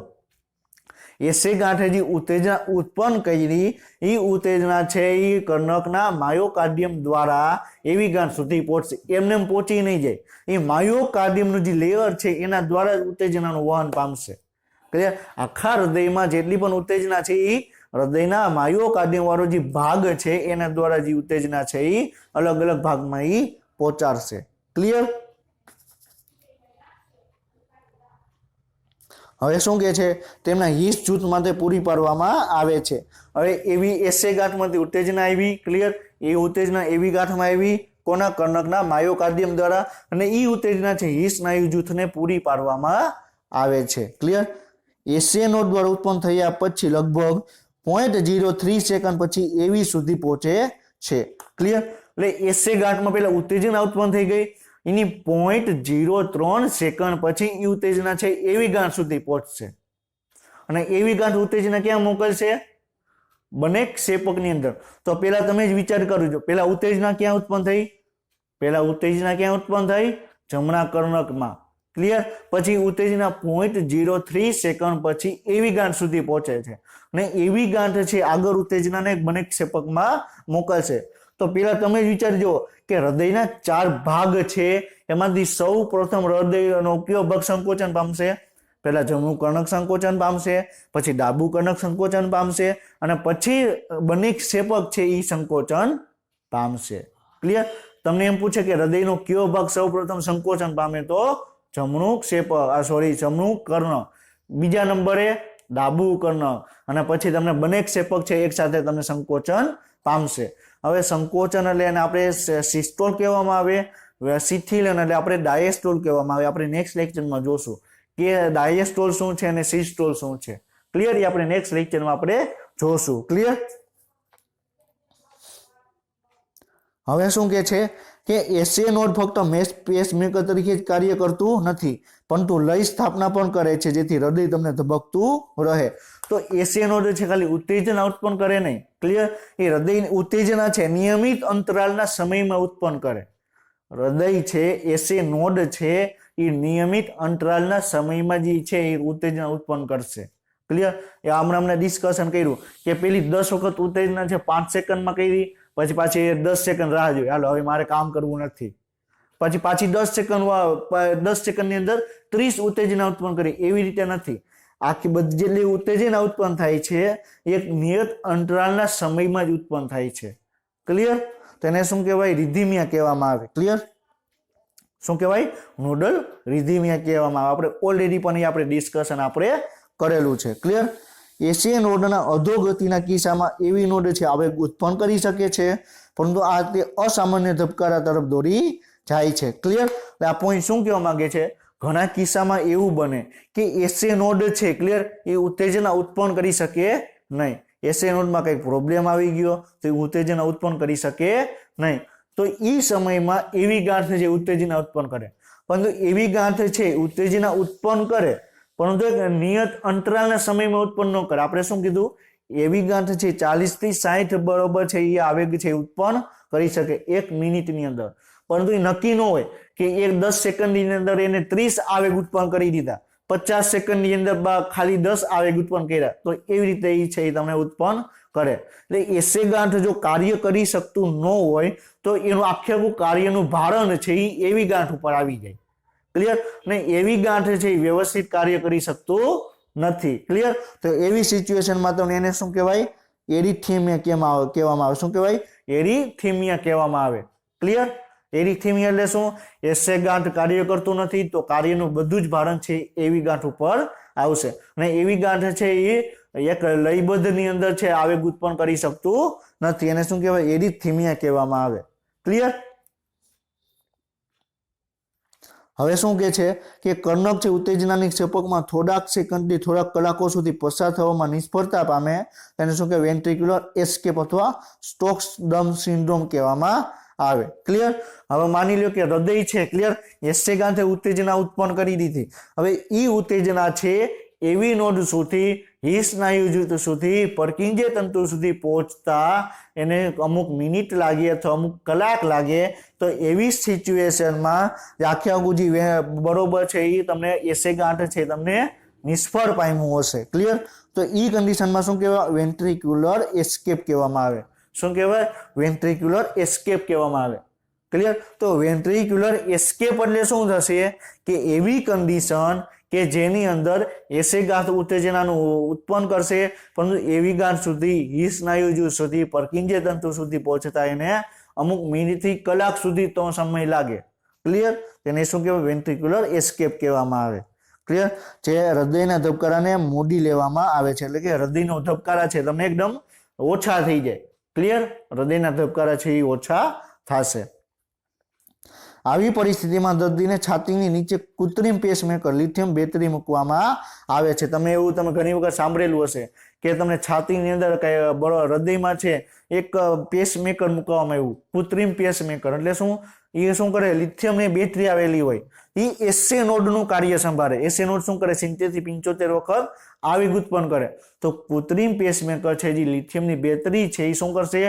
એસે ગાંઠે જે ઉત્તેજના ઉત્પન્ન કરી એ ઉત્તેજના છે એ કર્ણકના માયોકાર્ડિયમ દ્વારા એવી ગાંઠ સુધી પહોંચશે. એમને પહોંચી નહીં જાય, એ માયોકાર્ડિયમનું જે લેયર છે એના દ્વારા જ ઉત્તેજનાનું વહન પામશે. ક્લિયર? આખા હૃદયમાં જેટલી પણ ઉત્તેજના છે એ હૃદયના માયોકાર્ડિયમ વાળો જે ભાગ છે એના દ્વારા જે ઉત્તેજના છે એ અલગ અલગ ભાગમાં એ પહોંચાડશે. ક્લિયર? હવે શું કહે છે, તેમના હિસ જૂથ માટે પૂરી પાડવામાં આવે છે. હવે એવી એસે ગાંઠમાંથી ઉત્તેજના આવી, ક્લિયર, એ ઉત્તેજના એવી ગાંઠમાં આવી કોના, કર્ણકના માયોકાર્ડિયમ દ્વારા, અને એ ઉત્તેજના છે હિસ સ્નાયુ જૂથને પૂરી પાડવામાં આવે છે. ક્લિયર. એસે નોડ દ્વારા ઉત્પન્ન થયા પછી લગભગ 0.03 સેકન્ડ પછી એવી સુધી પહોંચે છે. ક્લિયર. એટલે એસે ગાંઠમાં પહેલા ઉત્તેજના ઉત્પન્ન થઈ ગઈ, એની 0.03 સેકન્ડ પછી એ ઉત્તેજના છે એવી ગાંઠ સુધી પહોંચશે, અને એવી ગાંઠ ઉત્તેજના ક્યાં મોકલશે, બંને ક્ષેપકની અંદર. તો પેલા તમે જ વિચાર કરજો, પેલા ઉત્તેજના ક્યાં ઉત્પન્ન થઈ, પેલા ઉત્તેજના ક્યાં ઉત્પન્ન થઈ, જમણા કર્ણકમાં. ક્લિયર. પછી ઉત્તેજના 0.03 સેકન્ડ પછી એવી ગાંઠ સુધી પહોંચે છે, અને એવી ગાંઠ છે આગળ ઉત્તેજનાને બંને ક્ષેપકમાં મોકલશે. તો પેલા તમે જ વિચારજો કે હૃદયના 4 ભાગ છે, એમાંથી સૌ પ્રથમ હૃદયનો કયો ભાગ સંકોચન પામશે, પહેલા જમણું કર્ણક સંકોચન પામશે, પછી ડાબું કર્ણક સંકોચન પામશે, અને પછી બંને ક્ષેપક છે એ સંકોચન પામશે. ક્લિયર. તમને એમ પૂછે કે હૃદયનો કયો ભાગ સૌ પ્રથમ સંકોચન પામે, તો જમણું ક્ષેપક, જમણું કર્ણક, બીજા નંબરે ડાબું કર્ણક, અને પછી તમને બંને ક્ષેપક છે એક સાથે તમને સંકોચન પામશે. હવે સંકોચન એટલે એને આપણે સિસ્ટોલ કહેવામાં આવે, શિથિલન એટલે આપણે ડાયેસ્ટોલ કહેવામાં આવે. આપણે નેક્સ્ટ લેક્ચરમાં જોશું કે ડાયેસ્ટોલ શું છે અને સિસ્ટોલ શું છે. ક્લિયર. એ આપણે નેક્સ્ટ લેક્ચરમાં આપણે જોશું. ક્લિયર. હવે શું કે છે કે એસે નોડ ફક્ત પેસમેકર તરીકે જ કાર્ય કરતું નથી, પરંતુ લય સ્થાપના પણ કરે છે, જેથી હૃદય તમને ધબકતું રહે. તો એસે નોડ છે ખાલી ઉત્તેજના ઉત્પન્ન કરે નહીં. ક્લિયર. એ હૃદય ઉત્તેજના છે નિયમિત અંતરાલના સમયમાં ઉત્પન્ન કરે. હૃદય છે એસે નોડ છે એ નિયમિત અંતરાલના સમયમાં જે છે એ ઉત્તેજના ઉત્પન્ન કરશે. ક્લિયર. એ હમણાં ડિસ્કશન કર્યું કે પેલી 10 વખત ઉત્તેજના છે 5 સેકન્ડમાં કરી, પછી પાછી 10 સેકન્ડ રાહ જોઈ, હાલો હવે મારે કામ કરવું નથી, પછી પાછી 10 સેકન્ડની અંદર 30 ઉત્તેજના ઉત્પન્ન કરી. એવી રીતે નથી. આખી બધી જેટલી ઉત્તેજના ઉત્પન્ન થાય છે એક નિયત અંતરાલના સમયમાં જ ઉત્પન્ન થાય છે. ક્લિયર. તેને શું કહેવાય, રિધીમિયા કહેવામાં આવે. ક્લિયર. શું કહેવાય, નોડલ રિધીમિયા કહેવામાં આવે. આપણે ઓલરેડી પણ આપણે ડિસ્કશન આપણે કરેલું છે. ક્લિયર. એસે નોડના અધોગતિના કિસ્સામાં એવી નોડ છે આવેગ ઉત્પન્ન કરી શકે છે, પરંતુ આ તે અસામાન્ય ધબકારા તરફ દોરી જાય છે. ક્લિયર. આ પોઈન્ટ શું કહેવા માંગે છે, ઘણા કિસ્સામાં એવું બને કે એસે નોડ છે, ક્લિયર, એ ઉત્તેજના ઉત્પન્ન કરી શકે નહીં. એસે નોડમાં કંઈક પ્રોબ્લેમ આવી ગયો તો એ ઉત્તેજના ઉત્પન્ન કરી શકે નહીં. તો એ સમયમાં એવી ગાંઠ છે ઉત્તેજના ઉત્પન્ન કરે, પરંતુ એવી ગાંઠ છે ઉત્તેજના ઉત્પન્ન કરે પરંતુ એક નિયત અંતરાલના સમયમાં ઉત્પન્ન ન કરે. આપણે શું કીધું, એવી ગાંઠ છે 40 થી 60 બરોબર છે એ આવેગ છે ઉત્પન્ન કરી શકે 1 મિનિટની અંદર, પરંતુ એ નક્કી ન હોય કે એક 10 સેકન્ડની અંદર એને 30 આવેગ ઉત્પન્ન કરી દીધા, 50 સેકન્ડની અંદર ખાલી 10 આવેગ ઉત્પન્ન કર્યા, તો એવી રીતે એ છે એ તમને ઉત્પન્ન કરે. એટલે એસે ગાંઠ જો કાર્ય કરી શકતું ન હોય તો એનું આખું કાર્યનું ભારણ છે એ એવી ગાંઠ ઉપર આવી જાય. ક્લિયર. ને એવી ગાંઠ છે એ વ્યવસ્થિત કાર્ય કરી શકતું નથી. ક્લિયર. તો એવી સિચ્યુએશનમાં તમને એને શું કહેવાય, એરિથેમિયા કહેવામાં આવે. શું કહેવાય, એરિથેમિયા કહેવામાં આવે. ક્લિયર. એરિથેમિયા એટલે શું, એસે ગાંઠ કાર્ય કરતું નથી તો કાર્યનું બધું જ ભારણ છે એવી ગાંઠ ઉપર આવશે, અને એવી ગાંઠ છે એ એક લયબદ્ધની અંદર છે આવેગ ઉત્પન્ન કરી શકતું નથી. એને શું કહેવાય, એરિથેમિયા કહેવામાં આવે. ક્લિયર. હવે શું કે છે કે કર્ણક છે ઉત્તેજનાની ક્ષેપકમાં થોડાક સેકન્ડથી થોડાક કલાકો સુધી પસાર થવામાં નિષ્ફળતા પામે તેને શું કે વેન્ટ્રિક્યુલર એસ્કેપ અથવા સ્ટોક્સડમ સિન્ડ્રોમ કહેવામાં આવે. ક્લિયર. હવે માની લો કે હૃદય છે, ક્લિયર, એસે ગાંઠે ઉત્તેજના ઉત્પન્ન કરી દીધી. હવે એ ઉત્તેજના છે એવી નોડ સુધી, હિસ સ્નાયુ જૂથ સુધી, પર્કિંજે તંતુ સુધી પહોંચતા એને અમુક મિનિટ લાગે અથવા અમુક કલાક લાગે. તો એવી સિચ્યુએશનમાં આખે આખું જે બરોબર છે એ તમને એસે ગાંઠ છે તમને નિષ્ફળ પામ્યું હશે. ક્લિયર. તો એ કન્ડિશનમાં શું કહેવાય, વેન્ટ્રિક્યુલર એસ્કેપ કહેવામાં આવે. શું કહેવાય, વેન્ટ્રિક્યુલર એસ્કેપ કહેવામાં આવે. ક્લિયર. તો વેન્ટ્રિક્યુલર એસ્કેપ એટલે શું થશે કે એવી કન્ડિશન કે જેની અંદર એસે ગાંઠ ઉત્તેજનાનું ઉત્પન્ન કરશે, પરંતુ એવી ગાંઠ સુધી, હિસ સ્નાયુ જૂથ સુધી, પર્કિંજે તંતુ સુધી પહોંચતા એને અમુક મિનિટથી કલાક સુધી તો સમય લાગે. ક્લિયર. તેને શું કહેવાય, વેન્ટ્રિક્યુલર એસ્કેપ કહેવામાં આવે. ક્લિયર, જે હૃદયના ધબકારાને મોડી લેવામાં આવે છે, એટલે કે હૃદયનો ધબકારા છે તમને એકદમ ઓછા થઈ જાય. ક્લિયર, હૃદયના ધબકારા છે એ ઓછા થશે. આવી પરિસ્થિતિમાં દર્દીને છાતીની નીચે કૃત્રિમ પેસમેકર લિથિયમ બેટરી મૂકવામાં આવે છે. તમે ઘણી વખત સાંભળેલું હશે કે તમને છાતીની અંદર હૃદયમાં છે એક પેસમેકર મૂકવામાં આવ્યું, કૃત્રિમ પેસમેકર. એટલે શું, એ શું કરે, લિથિયમની બેટરી આવેલી હોય, એ એસએ નોડનું કાર્ય સંભાળે. એસએ નોડ શું કરે, 70 થી 75 વખત આવેગ ઉત્પન્ન કરે. તો કૃત્રિમ પેસમેકર છે, જે લિથિયમની બેટરી છે, એ શું કરશે,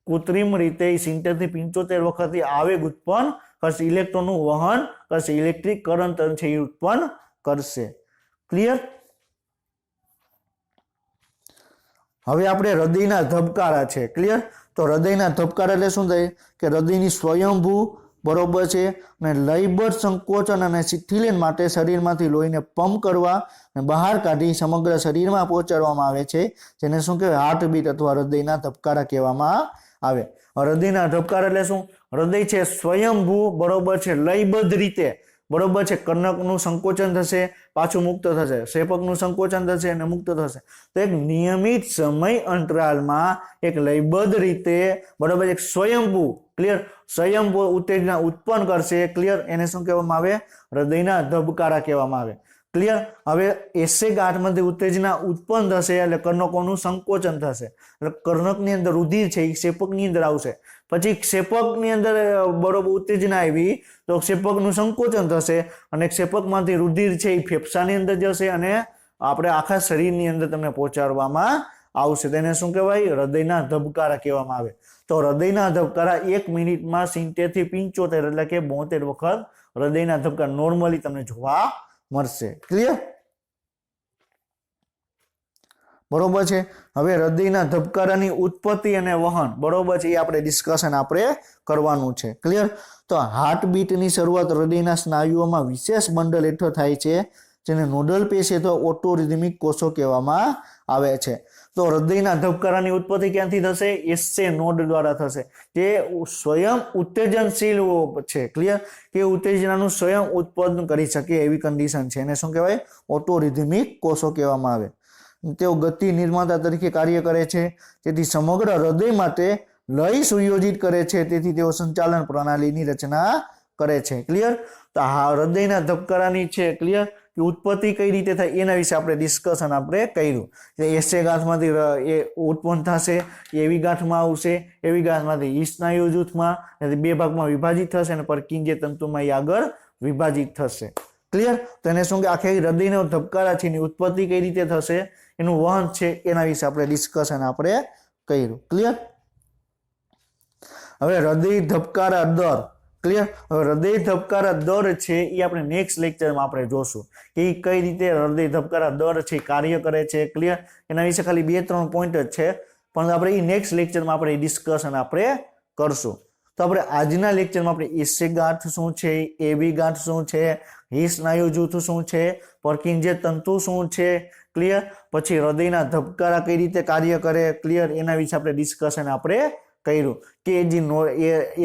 કૃત્રિમ રીતે 70 થી 75 વખત આવેગ ઉત્પન્ન કરશે, ઇલેક્ટ્રોનનું વહન કરશે, ઇલેક્ટ્રિક કરંટ છે એ ઉત્પન્ન કરશે. ક્લિયર. હવે આપણે હૃદયના ધબકારા છે. ક્લિયર. તો હૃદયના ધબકારા એટલે શું થાય કે હૃદયની સ્વયંભૂ, બરોબર છે, અને લયબદ્ધ સંકોચન અને શિથિલન માટે શરીરમાંથી લોહીને પંપ કરવા અને બહાર કાઢી સમગ્ર શરીરમાં પહોંચાડવામાં આવે છે, જેને શું કહેવાય, હાર્ટબીટ અથવા હૃદયના ધબકારા કહેવામાં આવે. હૃદયના ધબકારા એટલે શું, હૃદય છે સ્વયંભૂ, બરોબર છે, લયબદ્ધ રીતે, બરોબર છે, કર્ણકનું સંકોચન થશે, પાછું મુક્ત થશે, શેપકનું સંકોચન થશે અને મુક્ત થશે. તો એક નિયમિત સમય અંતરાલમાં એક લયબદ્ધ રીતે, બરોબર, એક સ્વયંભૂ, ક્લિયર, સ્વયંભૂ ઉત્તેજના ઉત્પન્ન કરશે. ક્લિયર, એને શું કહેવામાં આવે, હૃદયના ધબકારા કહેવામાં આવે. ક્લિયર. હવે એસે ગાંઠમાંથી ઉત્તેજના ઉત્પન્ન થશે એટલે કર્ણકોનું સંકોચન થશે, એટલે કર્ણકની અંદર રુધિર છે એ ક્ષેપકની અંદર આવશે. પછી ક્ષેપકની અંદર બરોબર ઉત્તેજના આવી તો ક્ષેપકનું સંકોચન થશે અને ક્ષેપકમાંથી રુધિર છે એ ફેફસાની અંદર જશે અને આપણે આખા શરીરની અંદર તમને પહોંચાડવામાં આવશે. તેને શું કહેવાય, હૃદયના ધબકારા કહેવામાં આવે. તો હૃદયના ધબકારા 1 મિનિટમાં 70 થી 75 એટલે કે 72 વખત હૃદયના ધબકારા નોર્મલી તમને જોવા મળશે. ક્લિયર, બરોબર છે. હવે હૃદયના ધબકારાની ઉત્પત્તિ અને વહન, બરોબર છે, એ આપણે ડિસ્કશન કરવાનું છે. ક્લિયર. તો હાર્ટબીટની શરૂઆત હૃદયના સ્નાયુઓમાં વિશેષ બંડલ હેઠળ થાય છે, જેને નોડલ પેશી અથવા ઓટોરિધમિક કોષો કહેવામાં આવે છે. તો હૃદયના ધબકારાની ઉત્પત્તિ ક્યાંથી થશે, એસએ નોડ દ્વારા થશે, જે સ્વયં ઉત્તેજનશીલ છે. ક્લિયર, કે ઉત્તેજનાનું સ્વયં ઉત્પાદન કરી શકે એવી કન્ડિશન છે, એને શું કહેવાય, ઓટોરિધમિક કોષો કહેવામાં આવે. તેઓ ગતિ નિર્માતા તરીકે કાર્ય કરે છે, તેથી સમગ્ર હૃદય માટે લય સુયોજિત કરે છે, તેથી તેઓ સંચાલન પ્રણાલીની રચના કરે છે. ક્લિયર. તો હૃદયના ધબકારાની છે, ક્લિયર, કે ઉત્પત્તિ કઈ રીતે થાય એના વિશે આપણે ડિસ્કશન કર્યું. એસે ગાંઠમાંથી એ ઉત્પન્ન થશે, એવી ગાંઠમાં આવશે, એવી ગાંઠમાંથી સ્નાયુ જૂથમાં 2 ભાગમાં વિભાજિત થશે અને પર્કિંજિય તંતુમાં એ આગળ વિભાજિત થશે. ક્લિયર. તો એને શું કે આખી હૃદયનો ધબકારા છે એની ઉત્પત્તિ કઈ રીતે થશે, એનું વહન છે, એના વિશે આપણે ડિસ્કશન કર્યું. ક્લિયર. હવે હૃદય ધબકારા દર. ક્લિયર. હવે હૃદય ધબકારા દર છે એ આપણે નેક્સ્ટ લેક્ચરમાં આપણે જોશું કે કઈ રીતે હૃદય ધબકારા દર છે કાર્ય કરે છે. ક્લિયર. એના વિશે ખાલી 2-3 પોઈન્ટ જ છે, પણ આપણે એ નેક્સ્ટ લેક્ચરમાં આપણે ડિસ્કશન કરશું. તો આપણે આજના લેક્ચરમાં આપણે એસે ગાંઠ શું છે, એવી ગાંઠ શું છે, સ્નાયુ જૂથ શું છે, પર્કિંજિય તંતુ શું છે, ક્લિયર, પછી હૃદયના ધબકારા કઈ રીતે કાર્ય કરે, ક્લિયર, એના વિશે આપણે ડિસ્કશન કર્યું કે જે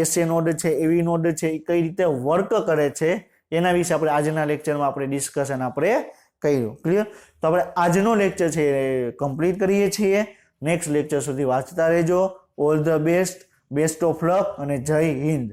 એસે નોડ છે, એવી નોડ છે, એ કઈ રીતે વર્ક કરે છે એના વિશે આપણે આજના લેક્ચરમાં આપણે ડિસ્કશન કર્યું. ક્લિયર. તો આપણે આજનો લેક્ચર છે કમ્પ્લીટ કરીએ છીએ. નેક્સ્ટ લેક્ચર સુધી વાંચતા રહેજો. All the best, best of luck અને જય હિન્દ.